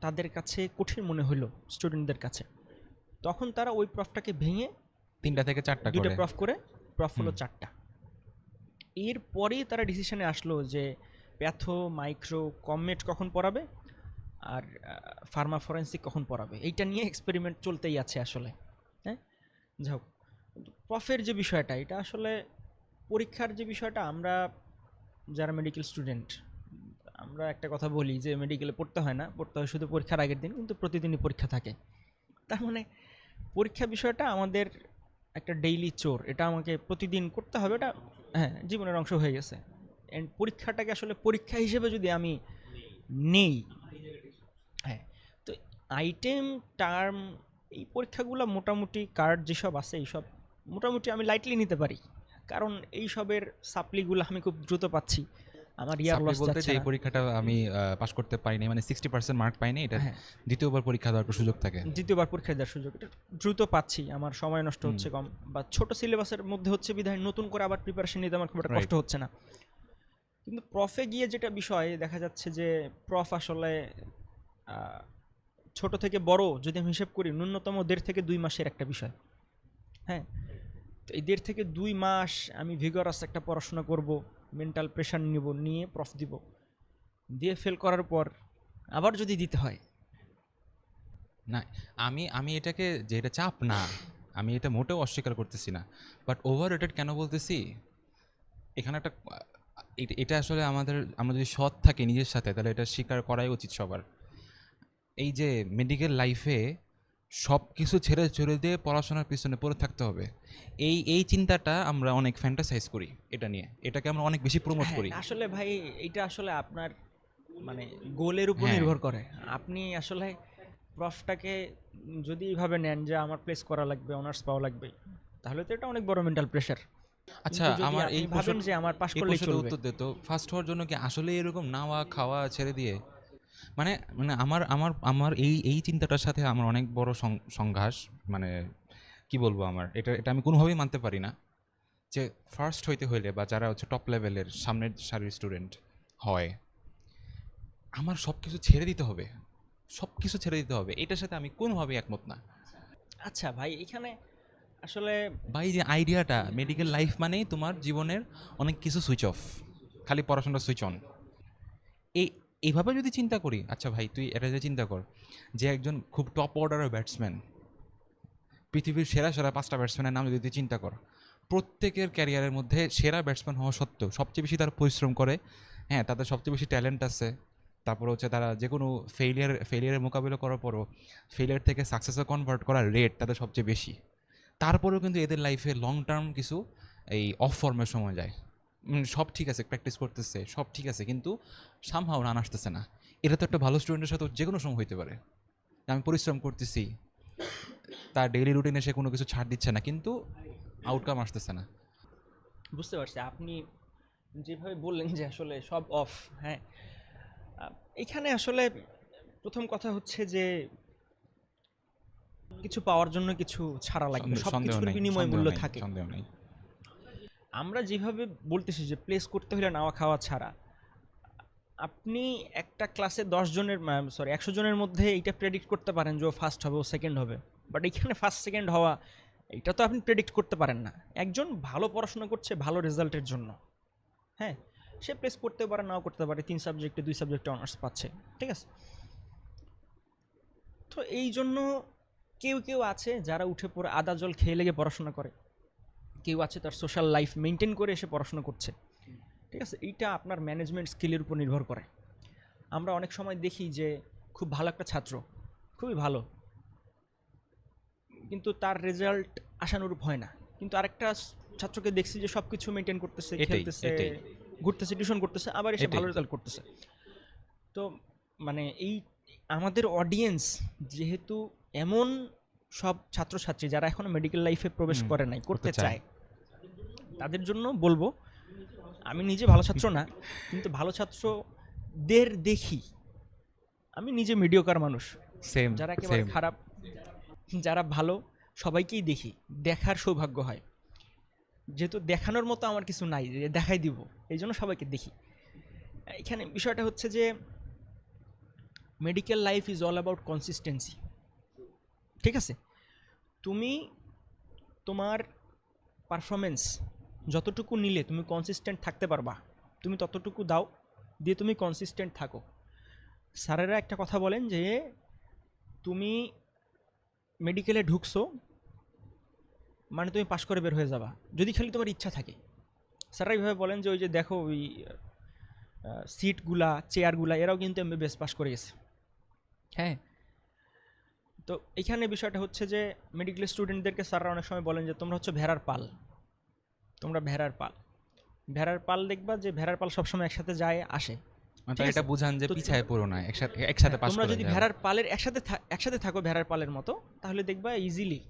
তাদের কাছে কঠিন মনে হলো স্টুডেন্টদের কাছে, তখন তারা ওই প্রফটাকে ভেঙে 3টা থেকে 4টা 2টা করে। প্রফ করে, প্রফ হলো হুম। 4টা। এরপরেই তারা ডিসিশনে আসলো যে প্যাথো, মাইক্রো, কমমেট কখন পড়াবে আর ফার্মা ফরেন্সিক কখন পড়াবে, এইটা নিয়ে এক্সপেরিমেন্ট চলতেই আছে আসলে। হ্যাঁ, যাই হোক, প্রফের যে বিষয়টা, এটা আসলে পরীক্ষার যে বিষয়টা, আমরা যারা মেডিকেল স্টুডেন্ট, আমরা একটা কথা বলি যে মেডিকেলে পড়তে হয় না, পড়তে হয় শুধু পরীক্ষার আগের দিন, কিন্তু প্রতিদিনই পরীক্ষা থাকে। তার মানে পরীক্ষা বিষয়টা আমাদের একটা ডেইলি চোর, এটা আমাকে প্রতিদিন করতে হবে, এটা হ্যাঁ জীবনের অংশ হয়ে গেছে। অ্যান্ড পরীক্ষাটাকে আসলে পরীক্ষা হিসেবে যদি আমি নেই, হ্যাঁ, তো আইটেম, টার্ম, এই পরীক্ষাগুলো মোটামুটি কার্ড যেসব আছে এইসব মোটামুটি আমি লাইটলি নিতে পারি, কারণ এইসবের সাপ্লিগুলো আমি খুব দ্রুত পাচ্ছি, আমার ইয়ার সাপ্লি লস বলতে যাচ্ছে যে এই না। পরীক্ষাটা আমি পাস করতে পারিনি, মানে 60% মার্ক পাইনি, এটা হ্যাঁ, দ্বিতীয়বার পরীক্ষা দেওয়ার একটা সুযোগ থাকে। দ্বিতীয়বার পরীক্ষা দেওয়ার সুযোগ, এটা দ্রুত পাচ্ছি, আমার সময় নষ্ট হুম। হচ্ছে কম, বা ছোট সিলেবাসের মধ্যে হচ্ছে বিধায় নতুন করে আবার প্রিপারেশন নিতে আমার খুব একটা কষ্ট রাইট। হচ্ছে না। কিন্তু প্রফে গিয়ে যেটা বিষয় দেখা যাচ্ছে যে প্রফ আসলে আহ, ছোট থেকে বড় যদি আমি হিসেব করি, ন্যূনতম 1.5 থেকে 2 মাসের একটা বিষয়। হ্যাঁ, তো এই 1.5 থেকে 2 মাস আমি ভিগরাস একটা পড়াশোনা করব, মেন্টাল প্রেশার নিব, নিয়ে প্রফ দিব, দিয়ে ফেল করার পর আবার যদি দিতে হয়। না, আমি আমি এটাকে যে এটা চাপ না, আমি এটা মোটেও অস্বীকার করতেছি না, বাট ওভার রেটেড কেন বলতেছি, এখানে একটা এটা আসলে আমরা যদি সৎ থাকি নিজের সাথে, তাহলে এটা স্বীকার করাই উচিত সবার। এই যে মেডিকেল লাইফে সব কিছু ছেড়ে চলে দিয়ে পড়াশোনার পিছনে পড়ে থাকতে হবে, এই চিন্তাটা আমরা অনেক ফ্যান্টাসাইজ করি, এটা নিয়ে এটাকে আমরা অনেক বেশি প্রমোট হ্যাঁ করি। আসলে ভাই, এটা আসলে আপনার মানে গোলের উপর হ্যাঁ। নির্ভর করে। আপনি আসলে প্রফটাকে যদি এইভাবে নেন যে আমার প্লেস করা লাগবে, অনার্স পাওয়া লাগবে, তাহলে তো এটা অনেক বড় মেন্টাল প্রেশার। আচ্ছা, কিন্তু যদি আমার আপনি ভাবেন যে আমার পাশ এই করলেই প্রশ্নটা চলবে, উত্তর দে তো, ফার্স্ট হওয়ার জন্য কি আসলে এরকম নাওয়া খাওয়া ছেড়ে দিয়ে, মানে মানে আমার আমার আমার এই চিন্তাটার সাথে আমার অনেক বড় সংঘাস, মানে কি বলবো, আমার এটা এটা আমি কোনোভাবেই মানতে পারি না যে ফার্স্ট হইতে হইলে, বা যারা হচ্ছে টপ লেভেলের সামনের সারির স্টুডেন্ট হয়, আমার সব কিছু ছেড়ে দিতে হবে, সব কিছু ছেড়ে দিতে হবে, এটার সাথে আমি কোনোভাবেই একমত না। আচ্ছা ভাই এখানে আসলে বা এই যে আইডিয়াটা মেডিকেল লাইফ মানেই তোমার জীবনের অনেক কিছু সুইচ অফ, খালি পড়াশোনাটা সুইচ অন, এই এইভাবে যদি চিন্তা করি, আচ্ছা ভাই তুই এটা যে চিন্তা কর যে একজন খুব টপ অর্ডারের ব্যাটসম্যান, পৃথিবীর সেরা সেরা 5টা ব্যাটসম্যানের নাম যদি তুই চিন্তা কর, প্রত্যেকের ক্যারিয়ারের মধ্যে সেরা ব্যাটসম্যান হওয়া সত্ত্বেও সবচেয়ে বেশি তারা পরিশ্রম করে, হ্যাঁ তাদের সবচেয়ে বেশি ট্যালেন্ট আছে, তারপর হচ্ছে তারা যে কোনো ফেলিয়ারের মোকাবিলা করার পরও ফেলিয়ার থেকে সাকসেসে কনভার্ট করার রেট তাদের সবচেয়ে বেশি, তারপরেও কিন্তু এদের লাইফে লং টার্ম কিছু এই অফ ফর্মের সময় যায়, সব ঠিক আছে, প্র্যাকটিস করতেছে, সব ঠিক আছে, কিন্তু সামহাও রান আসতেছে না। এটা তো একটা ভালো স্টুডেন্টের সাথে যে কোনো সময় হইতে পারে, আমি পরিশ্রম করতেছি, তার ডেইলি রুটিনে সে কোনো কিছু ছাড় দিচ্ছে না, কিন্তু আউটকাম আসতেছে না। বুঝতে পারছি আপনি যেভাবে বললেন যে আসলে সব অফ। হ্যাঁ, আহ, এখানে আসলে প্রথম কথা হচ্ছে যে কিছু পাওয়ার জন্য কিছু ছাড়া লাগবে, সব সন্দেহ কিছুর নেই, বিনিময় সন্দেহ মূল্য নেই, থাকে। সন্দেহ নেই। আমরা যেভাবে বলতেছি যে প্লেস করতে হলে নাওয়া খাওয়া ছাড়া, আপনি একটা ক্লাসে 10 জনের, সরি 100 জনের মধ্যে এইটা প্রেডিক্ট করতে পারেন যে ও ফার্স্ট হবে ও সেকেন্ড হবে, বাট এখানে ফার্স্ট সেকেন্ড হওয়া এটা তো আপনি প্রেডিক্ট করতে পারেন না। একজন ভালো পড়াশোনা করছে ভালো রেজাল্টের জন্য, হ্যাঁ, সে প্লেস করতে পারে নাও করতে পারে, 3 সাবজেক্টে 2 সাবজেক্টে অনার্স পাচ্ছে, ঠিক আছে। তো এই জন্য কেউ কেউ আছে যারা উঠে পড়ে আদা জল খেয়ে লেগে পড়াশোনা করে, কেউ আছে তার সোশ্যাল লাইফ মেনটেন করে এসে পড়াশোনা করছে, ঠিক আছে। এইটা আপনার ম্যানেজমেন্ট স্কিলের উপর নির্ভর করে। আমরা অনেক সময় দেখি যে খুব ভালো একটা ছাত্র, খুবই ভালো, কিন্তু তার রেজাল্ট আশানুরূপ হয় না। কিন্তু আরেকটা ছাত্রকে দেখছি যে সব কিছু মেনটেন করতেছে, এটাই, খেলতেছে, এটাই। ঘুরতেছে, টিউশন করতেছে, আবার এসে এটাই। ভালো রেজাল্ট করতেছে। তো মানে এই আমাদের অডিয়েন্স যেহেতু এমন সব ছাত্রছাত্রী যারা এখনো মেডিকেল লাইফে প্রবেশ করে নাই, করতে করতে চায়। চায়, তাদের জন্য বলবো, আমি নিজে ভালো ছাত্র না, কিন্তু ভালো ছাত্রদের দেখি। আমি নিজে মিডিওকার মানুষ, সেম, যারা একেবারে সেম। খারাপ, যারা ভালো, সবাইকেই দেখি, দেখার সৌভাগ্য হয়। যেহেতু দেখানোর মতো আমার কিছু নাই যে দেখাই দিব, এই জন্য সবাইকে দেখি। এখানে বিষয়টা হচ্ছে যে medical life is all about consistency, ঠিক আছে। তুমি তোমার পারফরমেন্স যতটুকু নিলে তুমি কনসিস্টেন্ট থাকতে পারবা, তুমি ততটুকু দাও, দিয়ে তুমি কনসিস্টেন্ট থাকো। স্যারেরা একটা কথা বলেন যে তুমি মেডিকেলে ঢুকছো মানে তুমি পাশ করে বের হয়ে যাবা, যদি খালি তোমার ইচ্ছা থাকে। স্যাররা এইভাবে বলেন যে ওই যে দেখো ওই সিটগুলা, চেয়ারগুলা, এরাও কিন্তু এমবিবিএস পাশ করে গেছে, হ্যাঁ। তো এখানে বিষয়টা হচ্ছে যে মেডিকেল স্টুডেন্টদেরকে স্যাররা অনেক সময় বলেন যে তোমরা হচ্ছে ভেড়ার পাল, তোমরা ভেড়ার পাল। ভেড়ার পাল দেখবা যে ভেড়ার পাল সবসময় একসাথে যায় আসে, মানে ঠিক এটা আছে? বুঝান যে তো পিছায় পড়ো না, একসাথে হ্যাঁ, পাস তোমরা করে যদি যাও। ভেড়ার পালের একসাথে থাকো ভেড়ার পালের মতো, তাহলে দেখবা ইজিলি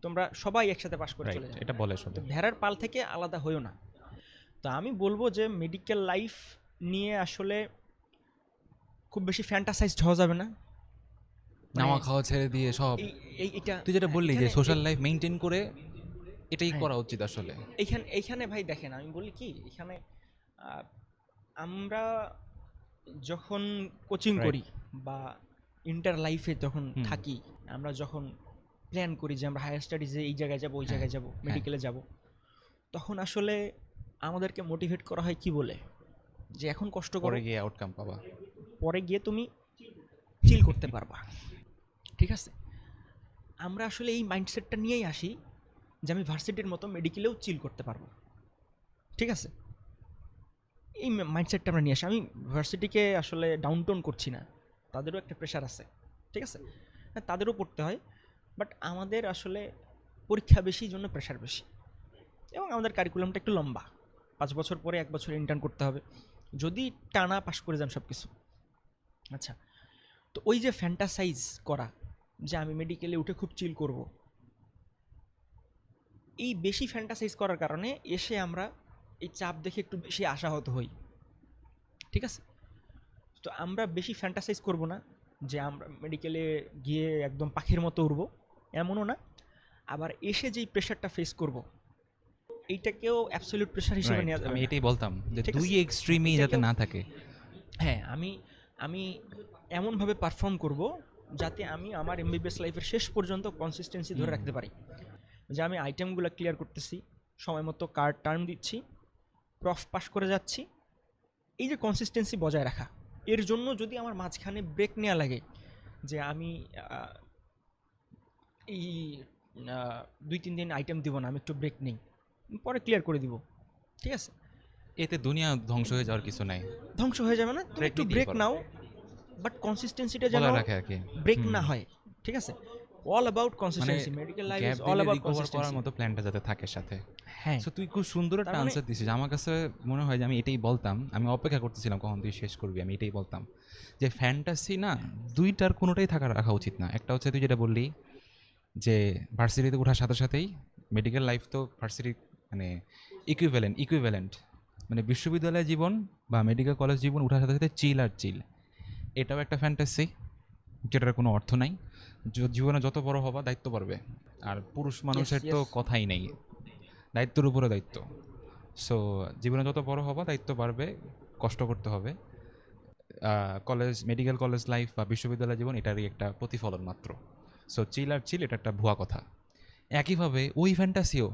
তোমরা সবাই একসাথে পাশ করে চলে রাইট, যাবে। এটা বলে তো সবাই। ভেড়ার পাল থেকে আলাদা হইও না। তো আমি বলবো যে মেডিকেল লাইফ নিয়ে আসলে খুব বেশি ফ্যান্টাসাইজড হওয়া যাবে না। মানে নাওয়া খাওয়া ছেড়ে দিয়ে সব, এটা তুই যেটা বললি যে এখানে সোশ্যাল লাইফ মেনটেন করে এটাই হ্যাঁ, করা উচিত আসলে। এইখানে ভাই দেখেন, আমি বলি কি, এখানে আহ, আমরা যখন কোচিং রাইট। করি বা ইন্টার লাইফে যখন হুম। থাকি, আমরা যখন প্ল্যান করি যে আমরা হায়ার স্টাডিজে এই জায়গায় যাব, ওই হ্যাঁ, জায়গায় যাব, মেডিকেলে যাব, তখন আসলে আমাদেরকে মোটিভেট করা হয় কি বলে, যে এখন কষ্ট করো, পরে গিয়ে আউটকাম পাবা। পরে গিয়ে তুমি চিল করতে পারবা, ঠিক আছে। আমরা আসলে এই মাইন্ডসেটটা নিয়েই আসি যে আমি ভার্সিটির মতো মেডিকেলেও চিল করতে পারবো, ঠিক আছে। এই মাইন্ডসেটটা আমরা নিয়ে আসি। আমি ভার্সিটিকে আসলে ডাউনটোন করছি না, তাদেরও একটা প্রেশার আছে, ঠিক আছে, হ্যাঁ তাদেরও পড়তে হয়, বাট আমাদের আসলে পরীক্ষা বেশি, জন্য প্রেশার বেশি, এবং আমাদের কারিকুলামটা একটু লম্বা, 5 বছর পরে 1 বছর ইন্টার্ন করতে হবে, যদি টানা পাশ করে যান সব কিছু। আচ্ছা, তো ওই যে ফ্যান্টাসাইজ করা যে আমি মেডিকেলে উঠে খুব চিল করব, এই বেশি ফ্যান্টাসাইজ করার কারণে এসে আমরা এই চাপ দেখে একটু বেশি আশাহত হই, ঠিক আছে। তো আমরা বেশি ফ্যান্টাসাইজ করব না যে আমরা মেডিকেলে গিয়ে একদম পাখির মতো উড়বো, এমনও না। আবার এসে যেই প্রেশারটা ফেস করব, এইটাকেও অ্যাবসলিউট প্রেশার হিসেবে রাইট, নেওয়া যাবে আমি না। এটাই বলতাম যে ঠিক দুই আছে, এক্সট্রিমই যাতে এটাকেও না থাকে। হ্যাঁ, আমি এমনভাবে পারফর্ম করব যাতে আমি আমার এমবিবিএস লাইফের শেষ পর্যন্ত কনসিস্টেন্সি ধরে রাখতে পারি, যে আমি আইটেমগুলো ক্লিয়ার করতেছি, সময় মতো কার্ড টার্ম দিচ্ছি, প্রফ পাস করে যাচ্ছি। এই যে কনসিস্টেন্সি বজায় রাখা, এর জন্য যদি আমার মাঝখানে ব্রেক নেওয়া লাগে, যে আমি এই 2-3 দিন আইটেম দিব না, আমি একটু ব্রেক নেই, পরে ক্লিয়ার করে দিব, ঠিক আছে। এতে দুনিয়া ধ্বংস হয়ে যাওয়ার কিছু নাই। ধ্বংস হয়ে যাবে না, তুমি ব্রেক একটু নিতেই ব্রেক পারো। নাও, বাট কনসিস্টেন্সিটা যেন বলা রাখে আর কি। ব্রেক হুম। না হয়, ঠিক আছে। অল অ্যাবাউট মানে consistency, medical life gap is all দিলে অ্যাবাউট রিকভার করার কনসিস্টেন্সি। মতো প্ল্যানটা যাতে থাকে সাথে। হ্যাঁ, সো তুই খুব সুন্দর একটা তার মানে আনসার দিছিস, আমার কাছে মনে হয় যে আমি এটাই বলতাম, আমি অপেক্ষা করতেছিলাম কখন তুই শেষ করবি, আমি এটাই বলতাম যে ফ্যান্টাসি না, দুইটার কোনোটাই রাখা উচিত না। একটা হচ্ছে তুই যেটা বললি যে ভার্সিটিতে ওঠার সাথে সাথেই মেডিকেল লাইফ তো ভার্সিটি মানে ইকুইভ্যালেন্ট, মানে বিশ্ববিদ্যালয় জীবন বা মেডিকেল কলেজ জীবন ওঠার সাথে সাথে চিল আর চিল, এটাও একটা ফ্যান্টাসি যেটার কোনো অর্থ নাই। জীবনে যত বড় হবা দায়িত্ব বাড়বে, আর পুরুষ মানুষের তো ইয়েস, কথাই নেই, দায়িত্বের উপরে দায়িত্ব। সো জীবনে যত বড় হবা দায়িত্ব বাড়বে, কষ্ট করতে হবে। কলেজ, মেডিকেল কলেজ লাইফ বা বিশ্ববিদ্যালয় জীবন এটারই একটা প্রতিফলন মাত্র। সো চিল আর চিল, এটা একটা ভুয়া কথা। একইভাবে ওই ফ্যান্টাসিও,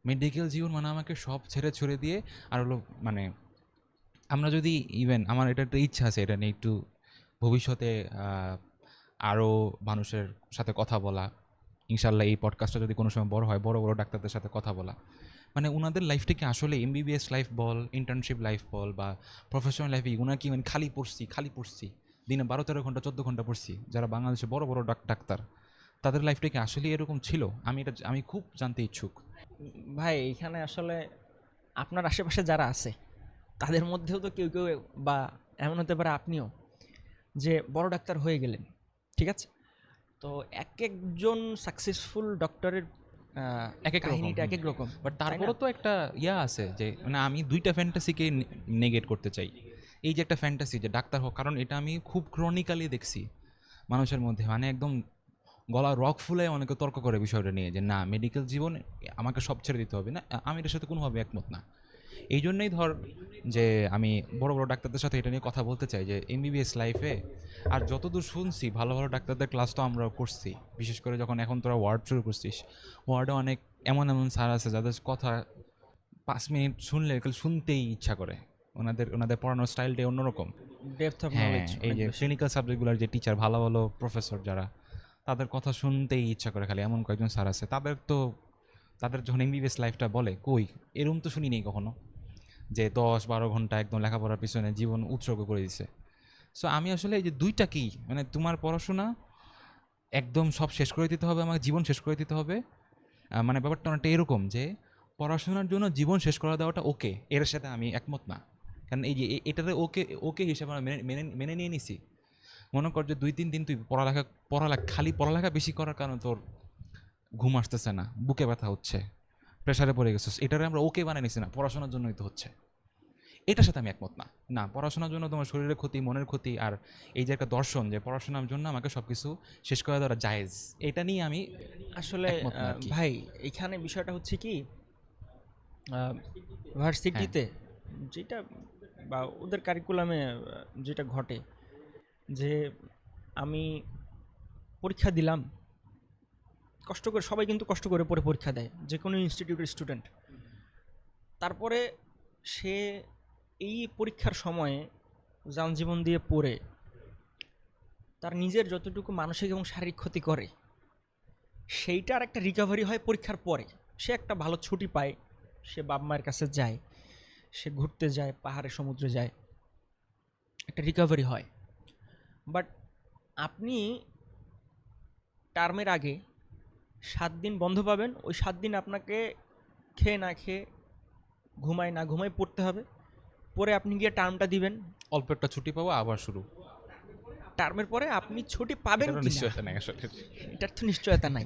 মেডিকেল জীবন মানে আমাকে সব ছেড়ে ছুড়ে দিয়ে, আর হলো মানে আমরা যদি ইভেন আমার এটা একটা ইচ্ছা আছে এটা নিয়ে একটু ভবিষ্যতে আরও মানুষের সাথে কথা বলা, ইনশাল্লাহ এই পডকাস্টটা যদি কোনো সময় বড় হয়, বড় বড় ডাক্তারদের সাথে কথা বলা, মানে ওনাদের লাইফটা কি আসলে এমবিবিএস লাইফ বল, ইন্টার্নশিপ লাইফ বল বা প্রফেশনাল লাইফে ওনার কি মানে খালি পড়ছি দিনে 12-13 ঘন্টা 14 ঘন্টা পড়ছি, যারা বাংলাদেশে বড় বড় ডাক্তার, তাদের লাইফটা কি আসলে এরকম ছিল? আমি খুব জানতে ইচ্ছুক। ভাই এখানে আসলে আপনার আশেপাশে যারা আছে তাদের মধ্যেও তো কেউ কেউ, বা এমন হতে পারে আপনিও, যে বড় ডাক্তার হয়ে গেলেন, ঠিক আছে? তো এক একজন সাকসেসফুল ডক্টরের এক এক রকম, কাহিনীটা এক এক রকম, বাট তাই না? তারপরও তো একটা ইয়া আছে যে মানে আমি দুইটা ফ্যান্টাসিকে নেগেট করতে চাই। এই যে একটা ফ্যান্টাসি যে ডাক্তার হোক, কারণ এটা আমি খুব ক্রনিক্যালি দেখছি মানুষের মধ্যে, মানে একদম গলা রক ফুলে অনেকে তর্ক করে বিষয়টা নিয়ে যে না মেডিকেল জীবন আমাকে সব ছেড়ে দিতে হবে না। আমি এটার সাথে কোনোভাবে একমত না। এই জন্যই ধর যে আমি বড় বড় ডাক্তারদের সাথে এটা নিয়ে কথা বলতে চাই যে এমবিবিএস লাইফে, আর যতদূর শুনছি ভালো ভালো ডাক্তারদের ক্লাস তো আমরাও করছি, বিশেষ করে যখন এখন তোরা ওয়ার্ড শুরু করছিস, ওয়ার্ডে অনেক এমন এমন স্যার আছে যাদের কথা 5 মিনিট শুনলে শুনতেই ইচ্ছা করে। ওনাদের ওনাদের পড়ানোর স্টাইলটাই অন্যরকম। ডেপথ অফ হ্যাঁ, নলেজ এই অনেক যে বেশি। ক্লিনিক্যাল সাবজেক্টগুলোর যে টিচার, ভালো ভালো প্রফেসর যারা, তাদের কথা শুনতেই ইচ্ছা করে খালি। এমন কয়েকজন স্যার আছে, তাদের যখন এমবিবিএস লাইফটা বলে, কই এরকম তো শুনি নেই কখনো যে 10-12 ঘন্টা একদম লেখাপড়ার পিছনে জীবন উৎসর্গ করে দিছে। সো আমি আসলে এই যে দুইটা কি মানে তোমার পড়াশোনা একদম সব শেষ করে দিতে হবে, আমাকে জীবন শেষ করে দিতে হবে, মানে ব্যাপারটা অনেকটা এরকম যে পড়াশোনার জন্য জীবন শেষ করে দেওয়াটা ওকে, এর সাথে আমি একমত না। কারণ এই যে এটাতে ওকে ওকে হিসেবে আমরা মেনে মেনে মেনে নিয়ে নিছি। মনে কর যে 2-3 দিন তুই খালি পড়ালেখা বেশি করার কারণে তোর ঘুম আসতেছে না, বুকে ব্যথা হচ্ছে, প্রেশারে পড়ে গেছিস, এটারে আমরা ওকে বানিয়ে নিছি না, পড়াশোনার জন্যই তো হচ্ছে। এটার সাথে আমি একমত না। না, পড়াশোনার জন্য তোমার শরীরের ক্ষতি, মনের ক্ষতি, আর এই যে একটা দর্শন যে পড়াশোনার জন্য আমাকে সব কিছু শেষ করে দেওয়া জায়েজ, এটা নিয়ে আমি আসলে একমত না আর কি। ভাই এখানে বিষয়টা হচ্ছে কি, হ্যাঁ। ভার্সিটিতে যেটা বা ওদের কারিকুলামে যেটা ঘটে, যে আমি পরীক্ষা দিলাম, কষ্ট করে সবাই কিন্তু কষ্ট করে পড়ে পরীক্ষা দেয়, যে কোনো ইনস্টিটিউটের স্টুডেন্ট। তারপরে সে এই পরীক্ষার সময়ে জীবন দিয়ে পড়ে তার নিজের যতটুকু মানসিক এবং শারীরিক ক্ষতি করে, সেইটার একটা রিকভারি হয় পরীক্ষার পরে। সে একটা ভালো ছুটি পায়, সে বাপ মায়ের কাছে যায়, সে ঘুরতে যায়, পাহাড়ে সমুদ্রে যায়, একটা রিকভারি হয়। বাট আপনি টার্মের আগে 7 দিন বন্ধ পাবেন, ওই 7 দিন আপনাকে খেয়ে না খেয়ে, ঘুমায় না ঘুমায় পড়তে হবে। পরে আপনি গিয়ে টার্মটা দিবেন, অল্প একটা ছুটি পাবো, আবার শুরু। টার্মের পরে আপনি ছুটি পাবেন এটারও কি না নিশ্চয়তা নেই আসলে। এটার তো নিশ্চয়তা নাই,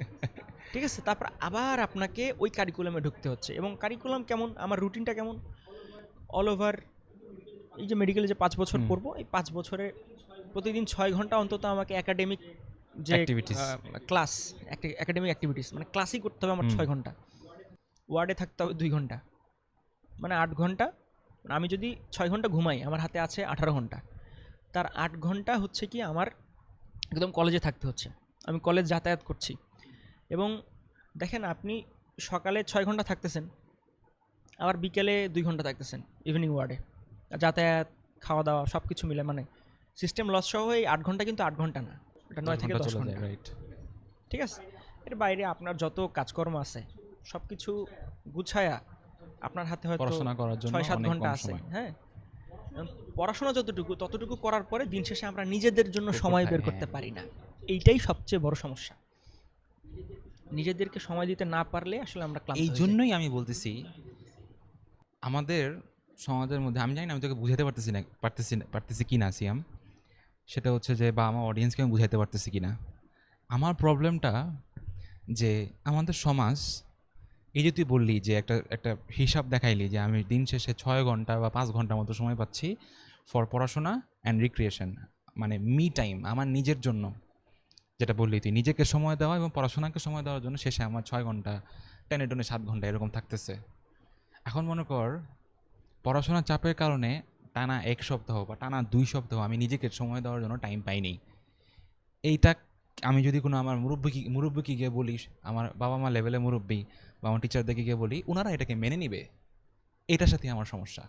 ঠিক আছে? তারপর আবার আপনাকে ওই কারিকুলামে ঢুকতে হচ্ছে। এবং কারিকুলাম কেমন, আমার রুটিনটা কেমন, অল ওভার এই যে মেডিকেলে যে 5 বছর হুম। পড়বো, এই 5 বছরে প্রতিদিন 6 ঘন্টা অন্তত আমাকে একাডেমিক যে অ্যাক্টিভিটিস। ক্লাস, একাডেমিক অ্যাক্টিভিটিস, মানে ক্লাসই করতে হবে আমার হুম। 6 ঘন্টা। ওয়ার্ডে থাকতে হবে 2 ঘন্টা, মানে 8 ঘন্টা। আমি যদি 6 ঘন্টা ঘুমাই, আমার হাতে আছে 18 ঘন্টা। তার 8 ঘন্টা হচ্ছে কি আমার একদম কলেজে থাকতে হচ্ছে, আমি কলেজ যাতায়াত করছি। এবং দেখেন, আপনি সকালে 6 ঘন্টা থাকতেছেন, আবার বিকেলে 2 ঘন্টা থাকতেছেন ইভিনিং ওয়ার্ডে, যাতায়াত, খাওয়া দাওয়া সব কিছু মিলে, মানে সিস্টেম লস সহ এই 8 ঘন্টা কিন্তু 8 ঘন্টা না, এটা 9 থেকে 10 চলে যায়, ঘন্টা, রাইট। ঠিক আছে? এর বাইরে আপনার যত কাজকর্ম আছে সব কিছু গুছায়া আপনার হাতে হয়তো পড়াশোনা করার জন্য 6-7 অনেক ঘন্টা কম আছে, সময়। হ্যাঁ। পড়াশোনা যতটুকু ততটুকু করার পরে দিন শেষে আমরা নিজেদের জন্য বের সময় করতে বের হয়, করতে হ্যাঁ। পারি না। এইটাই সবচেয়ে বড় সমস্যা। নিজেদেরকে সময় দিতে না পারলে আসলে আমরা ক্লান্ত এই হয়ে যাই। জন্যই আমি বলতেছি আমাদের সমাজের মধ্যে, আমি জানি না আমি তোকে বুঝাতে পারতেছি কি না সিয়াম, সেটা হচ্ছে যে বা আমার অডিয়েন্সকে আমি বুঝাইতে পারতেছি কি না। আমার প্রবলেমটা যে আমাদের সমাজ, এই যে তুই বললি যে একটা একটা হিসাব দেখাইলি যে আমি দিন শেষে 6 ঘন্টা বা 5 ঘন্টার মতো সময় পাচ্ছি ফর পড়াশোনা অ্যান্ড রিক্রিয়েশন, মানে মি টাইম, আমার নিজের জন্য। যেটা বললি তুই, নিজেকে সময় দেওয়া এবং পড়াশোনাকে সময় দেওয়ার জন্য শেষে আমার 6 ঘন্টা, টেনে টেনে 7 ঘন্টা এরকম থাকতেছে। এখন মনে কর পড়াশোনার চাপের কারণে টানা ১ সপ্তাহ বা টানা ২ সপ্তাহ আমি নিজেকে সময় দেওয়ার জন্য টাইম পাইনি। এইটা আমি যদি কোনো আমার মুরব্বিকে গিয়ে বলি, আমার বাবা-মা লেভেলে মুরব্বি বা আমার টিচারদেরকে গিয়ে বলি, উনারা এটাকে মেনে নিবে? এইটার সাথেই আমার সমস্যা।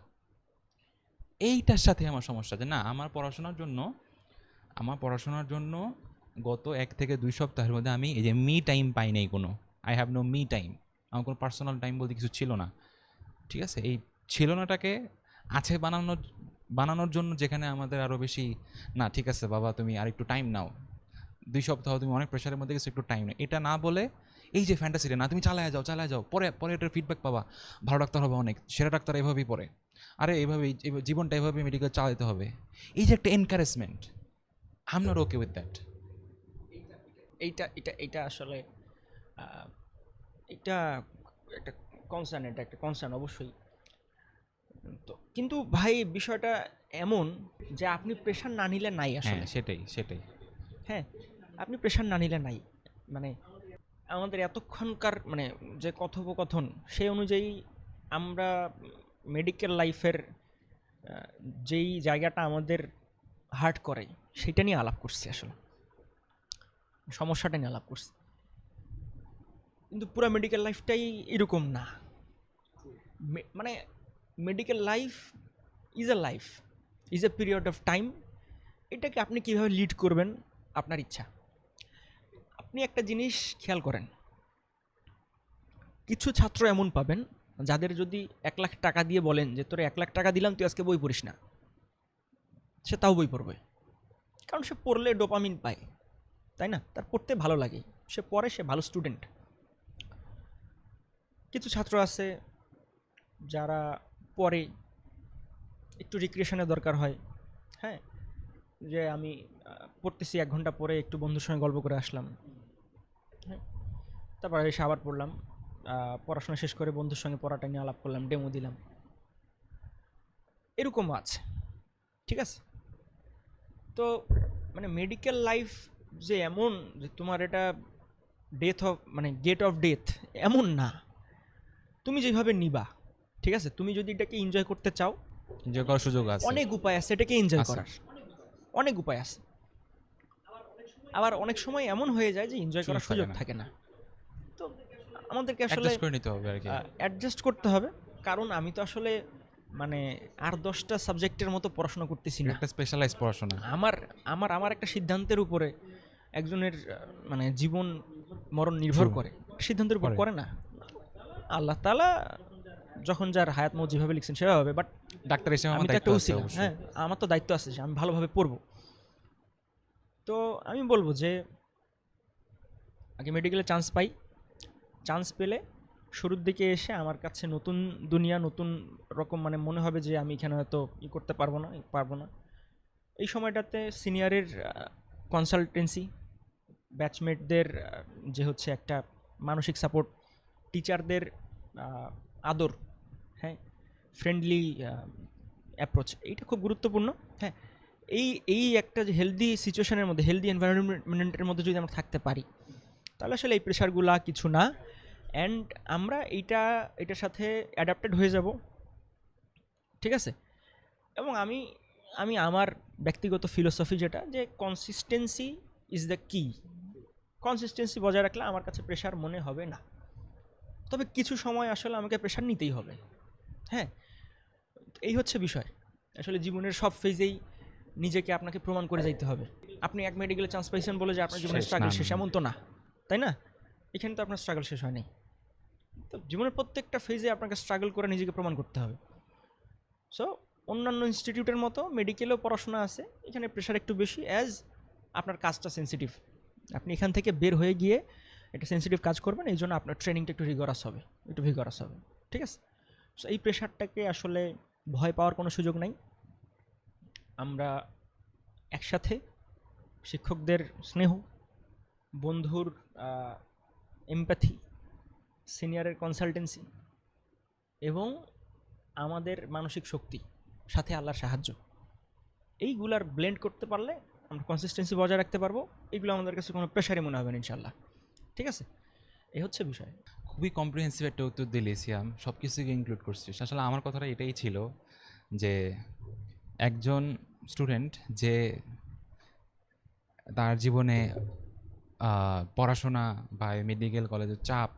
এইটার সাথে আমার সমস্যা যে না, আমার পড়াশোনার জন্য গত ১ থেকে ২ সপ্তাহের মধ্যে আমি এই যে মি টাইম পাই নাই কোনো। I have know me time. আমার কোনো পার্সোনাল টাইম বলতে কিছু ছিল না। ঠিক আছে? এই ছিল নাটাকে আছে বানানোর জন্য, যেখানে আমাদের আরও বেশি, না ঠিক আছে বাবা তুমি আরেকটু টাইম নাও। ২ সপ্তাহ তুমি অনেক প্রেশারের মধ্যে গেছো, একটু টাইম নাও। এটা না বলে এই যে ফ্যান্টাসিটা, না তুমি চালায়া যাও। পরে এটার ফিডব্যাক পাবা। ভালো ডাক্তার হবে অনেক। সেরা ডাক্তার এভাবেই পড়ে। আরে জীবনটা এভাবেই মেডিকেল চালাতে হবে। এই যে একটা encouragement, I am not okay with that. এইটা আসলে আহ, এটা একটা এটা একটা কনসার্ন অবশ্যই। তো কিন্তু ভাই বিষয়টা এমন যে আপনি প্রেশার না নিলে নাই হ্যাঁ, আসলে। সেটাই। হ্যাঁ, আপনি প্রেশার না নিলে নাই। মানে আমাদের এতক্ষণকার মানে যে কথোপকথন সেই অনুযায়ী আমরা মেডিকেল লাইফের যেই জায়গাটা আমাদের হার্ট করে সেটা নিয়ে আলাপ করছি আসলে, সমস্যাটা নিয়ে আলাপ করছি। কিন্তু পুরো মেডিকেল লাইফটাই এরকম না। মানে medical life is a period of time. এটাকে আপনি কীভাবে লিড করবেন আপনার ইচ্ছা। আপনি একটা জিনিস খেয়াল করেন, কিছু ছাত্র এমন পাবেন যাদের যদি 1,00,000 টাকা দিয়ে বলেন যে তোর 1,00,000 টাকা দিলাম তুই আজকে বই পড়িস না, সে তাও বই পড়বে। কারণ সে পড়লে ডোপামিন পায়, তাই না? তার পড়তে ভালো লাগে, সে পড়ে, সে ভালো স্টুডেন্ট। কিছু ছাত্র আছে যারা পড়ে একটু রিক্রিয়েশনের দরকার হয়। হ্যাঁ, যে আমি পড়তেছি 1 ঘন্টা পরে একটু বন্ধুর সঙ্গে গল্প করে আসলাম, হ্যাঁ, তারপর এসে আবার পড়লাম, পড়াশোনা শেষ করে বন্ধুর সঙ্গে পড়াটা নিয়ে আলাপ করলাম, ডেমো দিলাম, এরকমও আছে। ঠিক আছে? তো মানে মেডিকেল লাইফ যে এমন যে তোমার এটা গেট অফ ডেথ, এমন না। তুমি যেভাবে নিবা, ঠিক আছে, তুমি যদি এটাকে এনজয় করতে চাও, এনজয় করার সুযোগ আছে। অনেক উপায় আছে এটাকে এনজয় আছে। করার, অনেক উপায় আছে। আবার অনেক সময় এমন হয়ে যায় যে এনজয় করার সুযোগ থাকে না। তো আমাদেরকে আসলে অ্যাডজাস্ট করে নিতে হবে আর কি। অ্যাডজাস্ট করতে হবে। কারণ আমি তো আসলে মানে আর 10টা সাবজেক্টের মতো পড়াশোনা করতেছি এটা না। একটা স্পেশালাইজ পড়াশোনা। আমার আমার আমার একটা সিদ্ধান্তের উপরে একজনের মানে জীবন মরণ নির্ভর ট্রু। করে, সিদ্ধান্তের উপর করে। করে না। আল্লাহ তাআলা যখন যার হায়াত মত যেভাবে লিখছেন সেভাবে হবে। বাট ডাক্তার হিসেবে আমি আমার তো দায়িত্ব একটা আছে উসিলা, অবশ্যই। হ্যাঁ, আমার তো দায়িত্ব আছে যে আমি ভালোভাবে পড়বো। তো আমি বলবো যে আগে মেডিকেলে চান্স পাই, চান্স পেলে শুরুর দিকে এসে আমার কাছে নতুন দুনিয়া, নতুন রকম মানে মনে হবে যে আমি এখানে হয়তো করতে পারবো না। এই সময়টাতে সিনিয়রের কনসালটেন্সি, ব্যাচমেটদের যে হচ্ছে একটা মানসিক সাপোর্ট, টিচারদের আদর, হ্যাঁ, ফ্রেন্ডলি অ্যাপ্রোচ, এইটা খুব গুরুত্বপূর্ণ। হ্যাঁ, এই এই একটা যে হেলদি সিচুয়েশনের মধ্যে, হেলদি এনভায়রনমেন্টের মধ্যে যদি আমরা থাকতে পারি, তাহলে আসলে এই প্রেশারগুলা কিছু না। অ্যান্ড আমরা এটার সাথে অ্যাডাপ্টেড হয়ে যাব। ঠিক আছে? এবং আমি আমি আমার ব্যক্তিগত ফিলোসফি যেটা, যে কনসিস্টেন্সি ইজ দ্য কি। কনসিস্টেন্সি বজায় রাখলে আমার কাছে প্রেশার মনে হবে না। তবে কিছু সময় আসলে আমাকে প্রেশার নিতেই হবে। হ্যাঁ, এই হচ্ছে বিষয়। আসলে জীবনের সব ফেজেই নিজেকে আপনাকে প্রমাণ করে যাইতে হবে। আপনি এক মেডিকেলে চান্স পাইছেন বলে যে আপনার জীবনের শেষ স্ট্রাগল না, শেষ, না। এমন তো না, তাই না? এখানে তো আপনার স্ট্রাগল শেষ হয়নি। তো জীবনের প্রত্যেকটা ফেজে আপনাকে স্ট্রাগল করে নিজেকে প্রমাণ করতে হবে। সো অন্যান্য ইনস্টিটিউটের মতো মেডিকেলেও পড়াশোনা আছে, এখানে প্রেশার একটু বেশি, অ্যাজ আপনার কাজটা সেন্সিটিভ। আপনি এখান থেকে বের হয়ে গিয়ে একটা সেন্সিটিভ কাজ করবেন, এই জন্য আপনার ট্রেনিংটা একটু ভিগরাস হবে। ঠিক আছে? সো এই প্রেশারটাকে আসলে ভয় পাওয়ার কোনো সুযোগ নাই। আমরা একসাথে শিক্ষকদের স্নেহ, বন্ধুর এমপ্যাথি, সিনিয়রের কনসালটেন্সি এবং আমাদের মানসিক শক্তি, সাথে আল্লাহর সাহায্য, এইগুলার ব্লেন্ড করতে পারলে আমরা কনসিস্টেন্সি বজায় রাখতে পারবো। এগুলো আমাদের কাছে কোনো প্রেশারই মনে হবে না ইনশাল্লাহ। ঠিক আছে? এই হচ্ছে বিষয়। খুবই কম্প্রিহেন্সিভ একটা উত্তর দিলি সিয়াম, সব কিছুকে ইনক্লুড করছিস। আসলে আমার কথাটা এটাই ছিল যে একজন স্টুডেন্ট যে তার জীবনে পড়াশোনা বা মেডিকেল কলেজের চাপ,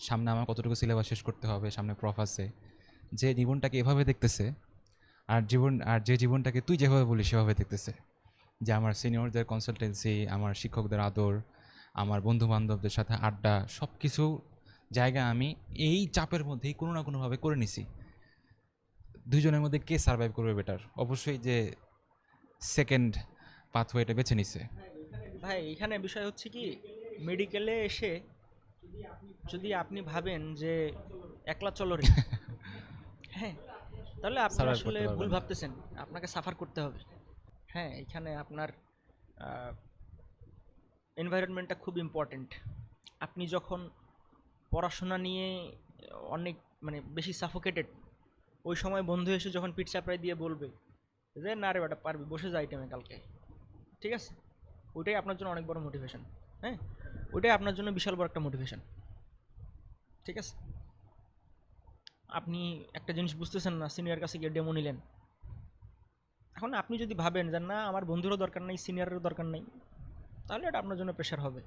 সামনে আমার কতটুকু সিলেবাস শেষ করতে হবে, সামনে প্রফ আছে, যে জীবনটাকে এভাবে দেখতেছে, আর যে জীবনটাকে তুই যেভাবে বলিস সেভাবে দেখতেছে, যে আমার সিনিয়রদের কনসালটেন্সি, আমার শিক্ষকদের আদর, আমার বন্ধু বান্ধবদের সাথে আড্ডা, সব কিছু জায়গা আমি এই চাপের মধ্যেই কোনো না কোনোভাবে করে নিছি। দুইজনের মধ্যে কে সার্ভাইভ করবে বেটার? অবশ্যই যে সেকেন্ড পাথওয়েটা বেছে নিছে। ভাই এখানে বিষয় হচ্ছে কি, মেডিকেলে এসে যদি আপনি ভাবেন যে একলা চলো রে, হ্যাঁ, তাহলে আপনি সার্ভাইভ আসলে করতে পারবে ভুল না। ভাবতেছেন। আপনাকে সাফার করতে হবে। হ্যাঁ, এখানে আপনার এনভায়রনমেন্টটা খুব ইম্পর্ট্যান্ট। আপনি যখন পড়াশোনা নিয়ে অনেক মানে বেশি সাফোকেটেড, ওই সময় বন্ধু এসে যখন পিঠ চাপড়াই দিয়ে বলবে যে না রে বেটা পারবি, বসে যাই টেমে কালকে, ঠিক আছে, ওইটাই আপনার জন্য অনেক বড় মোটিভেশন। হ্যাঁ, ওইটাই আপনার জন্য বিশাল বড় একটা মোটিভেশন। ঠিক আছে, আপনি একটা জিনিস বুঝতেছেন না, সিনিয়র কাছে গিয়ে ডেমো নিলেন। এখন আপনি যদি ভাবেন যে না আমার বন্ধুরও দরকার নেই, সিনিয়রেরও দরকার নেই, তাহলে এটা আপনার জন্য প্রেশার হবে।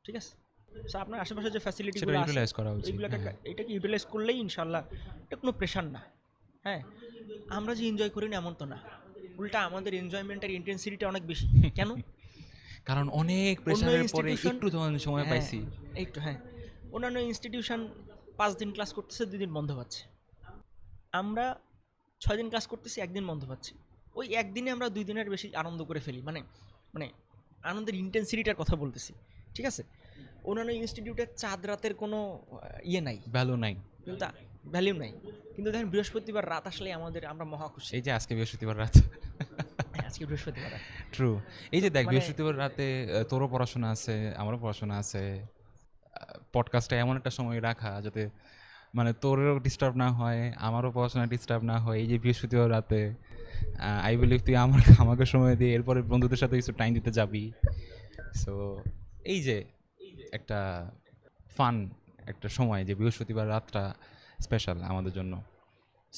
ঠিক আছে, সো আপনার আশেপাশে যে সেটা ফ্যাসিলিটিগুলো আছে ইউটিলাইজ করা উচিত। এইগুলোকে হ্যাঁ, এটাকে ইউটিলাইজ করলেই ইনশাল্লাহ এটা কোনো প্রেশার না। হ্যাঁ, আমরা যে এনজয় করি না এমন তো না, উল্টা আমাদের এনজয়মেন্টের ইন্টেন্সিটিটা অনেক বেশি। কেন? কারণ অনেক অন্য প্রেশারের পরে ইনস্টিটিউশন, একটু যখন সময় হ্যাঁ পাইছি। একটু, হ্যাঁ, অন্যান্য ইনস্টিটিউশন 5 দিন ক্লাস করতেছে, 2 দিন বন্ধ পাচ্ছে। আমরা 6 দিন ক্লাস করতেছি, 1 দিন বন্ধ পাচ্ছি। ওই একদিনে আমরা 2 দিনের বেশি আনন্দ করে ফেলি, মানে মানে আনন্দের ইন্টেন্সিটিটার কথা বলতেছি। ঠিক আছে, অন্যান্য ইনস্টিটিউটের চাঁদ রাতের কোনো ইয়ে নাই, ভ্যালু নাই। কিন্তু ভ্যালিউ নাই। কিন্তু দেখেন বৃহস্পতিবার রাত আসলে আমরা মহা খুশি। এই যে আজকে বৃহস্পতিবার রাত। হ্যাঁ, আজকে বৃহস্পতিবার রাত। ট্রু। এই তো যে দেখ, মানে বৃহস্পতিবার রাতে তোরও পড়াশোনা আছে, আমারও পড়াশোনা আছে। পডকাস্টটা এমন একটা সময় রাখা যাতে মানে তোরও ডিস্টার্ব না হয়, আমারও পড়াশোনা ডিস্টার্ব না হয়। এই যে বৃহস্পতিবার রাতে আই বিলিভ তুই আমাকে সময় দিয়ে এরপরে বন্ধুদের সাথে কিছু টাইম দিতে যাবি। সো এই যে একটা ফান একটা সময়, যে বৃহস্পতিবার রাতটা স্পেশাল আমাদের জন্য।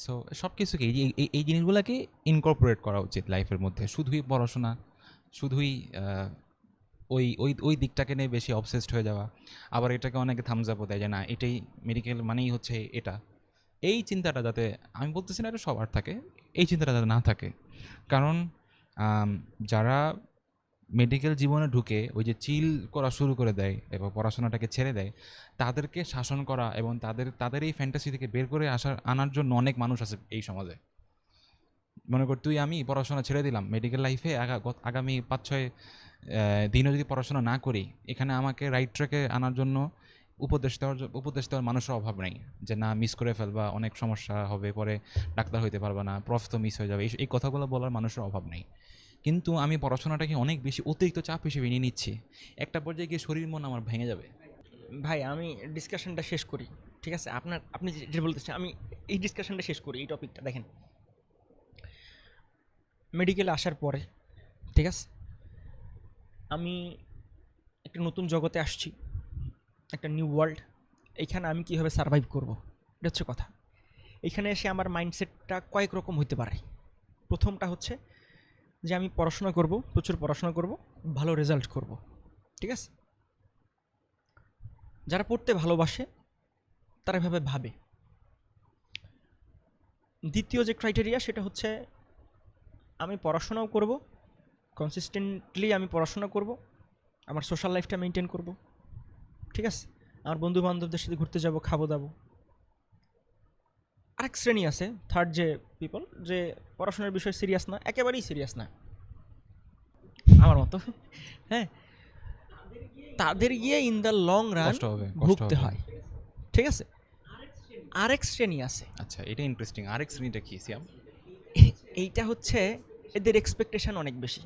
সো সব কিছুকে এই জিনিসগুলোকে ইনকর্পোরেট করা উচিত লাইফের মধ্যে। শুধুই পড়াশোনা, শুধুই ওই ওই ওই দিকটাকে নিয়ে বেশি অবসেসড হয়ে যাওয়া, আবার এটাকে অনেকে থামস আপও দেয় যে না এটাই মেডিকেল মানেই হচ্ছে এটা। এই চিন্তাটা যাতে, আমি বলতেছি না এটা সবার থাকে, এই চিন্তাটা যাতে না থাকে। কারণ যারা মেডিকেল জীবনে ঢুকে ওই যে চিল করা শুরু করে দেয় এবং পড়াশোনাটাকে ছেড়ে দেয়, তাদেরকে শাসন করা এবং তাদের এই ফ্যান্টাসি থেকে বের করে আনার জন্য অনেক মানুষ আছে এই সমাজে। মনে কর তুই আমি পড়াশোনা ছেড়ে দিলাম মেডিকেল লাইফে, আগামী 5-6 দিনও যদি পড়াশোনা না করি, এখানে আমাকে রাইট ট্র্যাকে আনার জন্য উপদেশ দেওয়ার মানুষের অভাব নেই। যে না মিস করে ফেলবা, অনেক সমস্যা হবে পরে, ডাক্তার হইতে পারবা না, প্রফ তো মিস হয়ে যাবে, এই কথাগুলো বলার মানুষের অভাব নেই। কিন্তু আমি পড়াশোনাটাকে অনেক বেশি অতিরিক্ত চাপ হিসেবে নিয়ে নিচ্ছি, একটা পর্যায়ে গিয়ে শরীর মন আমার ভেঙে যাবে। ভাই আমি ডিসকাশনটা শেষ করি। ঠিক আছে, আপনি যেটা বলতেছেন আমি এই ডিসকাশনটা শেষ করি, এই টপিকটা দেখেন। মেডিকেলে আসার পরে, ঠিক আছে, আমি একটা নতুন জগতে আসছি, একটা নিউ ওয়ার্ল্ড। এইখানে আমি কীভাবে সার্ভাইভ করব, এটা হচ্ছে কথা। এখানে এসে আমার মাইন্ডসেটটা কয়েক রকম হতে পারে। প্রথমটা হচ্ছে যে আমি পড়াশোনা করব, প্রচুর পড়াশোনা করব, ভালো রেজাল্ট করব। ঠিক আছে, যারা পড়তে ভালোবাসে তারা এভাবে ভাবে। দ্বিতীয় যে ক্রাইটেরিয়া সেটা হচ্ছে আমি পড়াশোনাও করব, কনসিস্টেন্টলি আমি পড়াশোনা করব, আমার সোশ্যাল লাইফটা মেনটেন করব। ঠিক আছে, আমার বন্ধু বান্ধবদের সাথে ঘুরতে যাব, খাবো দাবো। আরেক শ্রেণী আছে, থার্ড যে পিপল, যে পড়াশোনার বিষয়ে সিরিয়াস না, একেবারেই সিরিয়াস না, আমার মতো। হ্যাঁ, তাদের গিয়ে ইন দ্য লং রান কষ্ট হবে, কষ্ট ভুগতে হবে। হয়। ঠিক আছে, আরেক শ্রেণী আছে, আচ্ছা, এটা ইন্টারেস্টিং। আরেক শ্রেণীটা কি সিয়াম? এইটা হচ্ছে এদের এক্সপেকটেশন অনেক বেশি।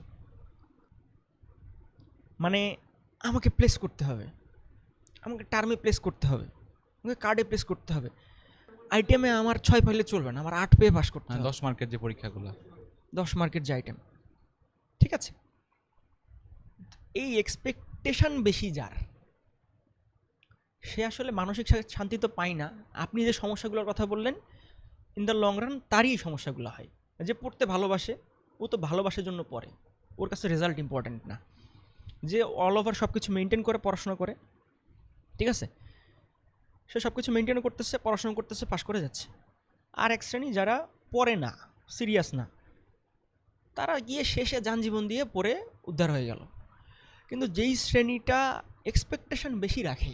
মানে আমাকে প্লেস করতে হবে, আমাকে টার্মে প্লেস করতে হবে, আমাকে কার্ডে প্লেস করতে হবে। আইটেমে আমার 6 পাইলে চলবে না, আমার 8 পেয়ে পাস করতে হবে। 10 মার্কের যে পরীক্ষাগুলো। 10 মার্কের যে আইটেম, ঠিক আছে, এই এক্সপেকটেশন বেশি যার, সে আসলে মানসিক শান্তি তো পায় না। আপনি যে সমস্যাগুলোর কথা বললেন, ইন দ্য লং রান তারই এই সমস্যাগুলো হয়। যে পড়তে ভালোবাসে, ও তো ভালোবাসার জন্য পড়ে, ওর কাছে রেজাল্ট ইম্পর্ট্যান্ট না। যে অল ওভার সব কিছু মেনটেন করে পড়াশোনা করে, ঠিক আছে, সে সব কিছু মেনটেন করতেছে, পড়াশোনা করতেছে, পাশ করে যাচ্ছে। আর এক শ্রেণী যারা পড়ে না, সিরিয়াস না, তারা গিয়ে শেষে যানজীবন দিয়ে পড়ে উদ্ধার হয়ে গেল। কিন্তু যেই শ্রেণীটা এক্সপেকটেশন বেশি রাখে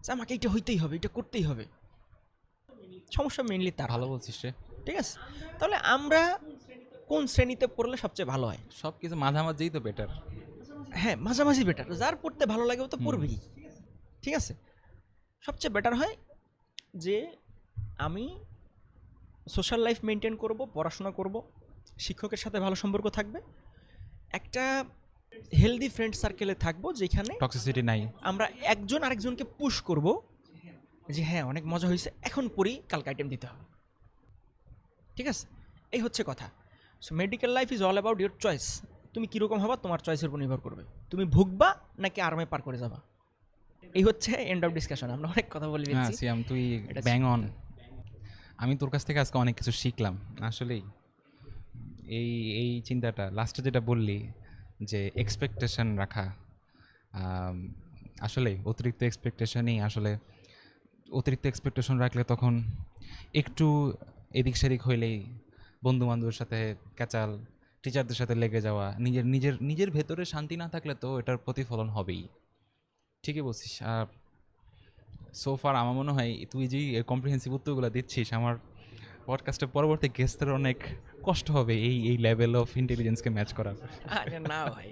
যে আমাকে এটা হইতেই হবে, এটা করতেই হবে, সমস্যা মেইনলি তার। ভালো বলছিস রে। ঠিক আছে, তাহলে আমরা কোন শ্রেণীতে পড়লে সবচেয়ে ভালো হয়? সব কিছু মাঝামাঝিই তো বেটার। হ্যাঁ, মাঝামাঝি বেটার। যার পড়তে ভালো লাগে ও তো পড়বেই। ঠিক আছে, সবচেয়ে বেটার হয় যে আমি সোশ্যাল লাইফ মেনটেন করব, পড়াশোনা করব, শিক্ষকের সাথে ভালো সম্পর্ক থাকবে, একটা হেলদি ফ্রেন্ড সার্কেলে থাকবো যেখানে টক্সিসিটি নাই। আমরা একজন আরেকজনকে পুশ করব যে হ্যাঁ অনেক মজা হয়েছে, এখন পড়ি, কালকে আইটেম দিতে হবে। ঠিক আছে, এই হচ্ছে কথা। So medical life is all about your choice. তুমি কীরকম হবা তোমার চয়েসের উপর নির্ভর করবে। তুমি ভুগবা নাকি আরামে পার করে যাবা, এই হচ্ছে এন্ড অফ ডিসকাশন। আমরা অনেক কথা বলে হ্যাঁ ফেলছি। সিয়াম, তুই এটা ব্যাং অন। আমি তোর কাছ থেকে আজকে অনেক কিছু শিখলাম আসলেই। এই এই চিন্তাটা লাস্টে যেটা বললি যে এক্সপেকটেশন রাখা, আসলে অতিরিক্ত এক্সপেকটেশনই আসলে, অতিরিক্ত এক্সপেকটেশন রাখলে তখন একটু এদিক সেদিক হইলেই বন্ধু বান্ধবের সাথে ক্যাচাল, টিচারদের সাথে লেগে যাওয়া, নিজের নিজের নিজের ভেতরে শান্তি না থাকলে তো এটার প্রতিফলন হবেই। ঠিকই বলছিস। আর সোফার আমার মনে হয় তুই যেই কম্প্রিহেন্সিভ উত্তরগুলো দিচ্ছিস, আমার পডকাস্টের পরবর্তী গেস্টদের অনেক কষ্ট হবে এই এই লেভেল অফ ইন্টেলিজেন্সকে ম্যাচ করার। আরে না ভাই,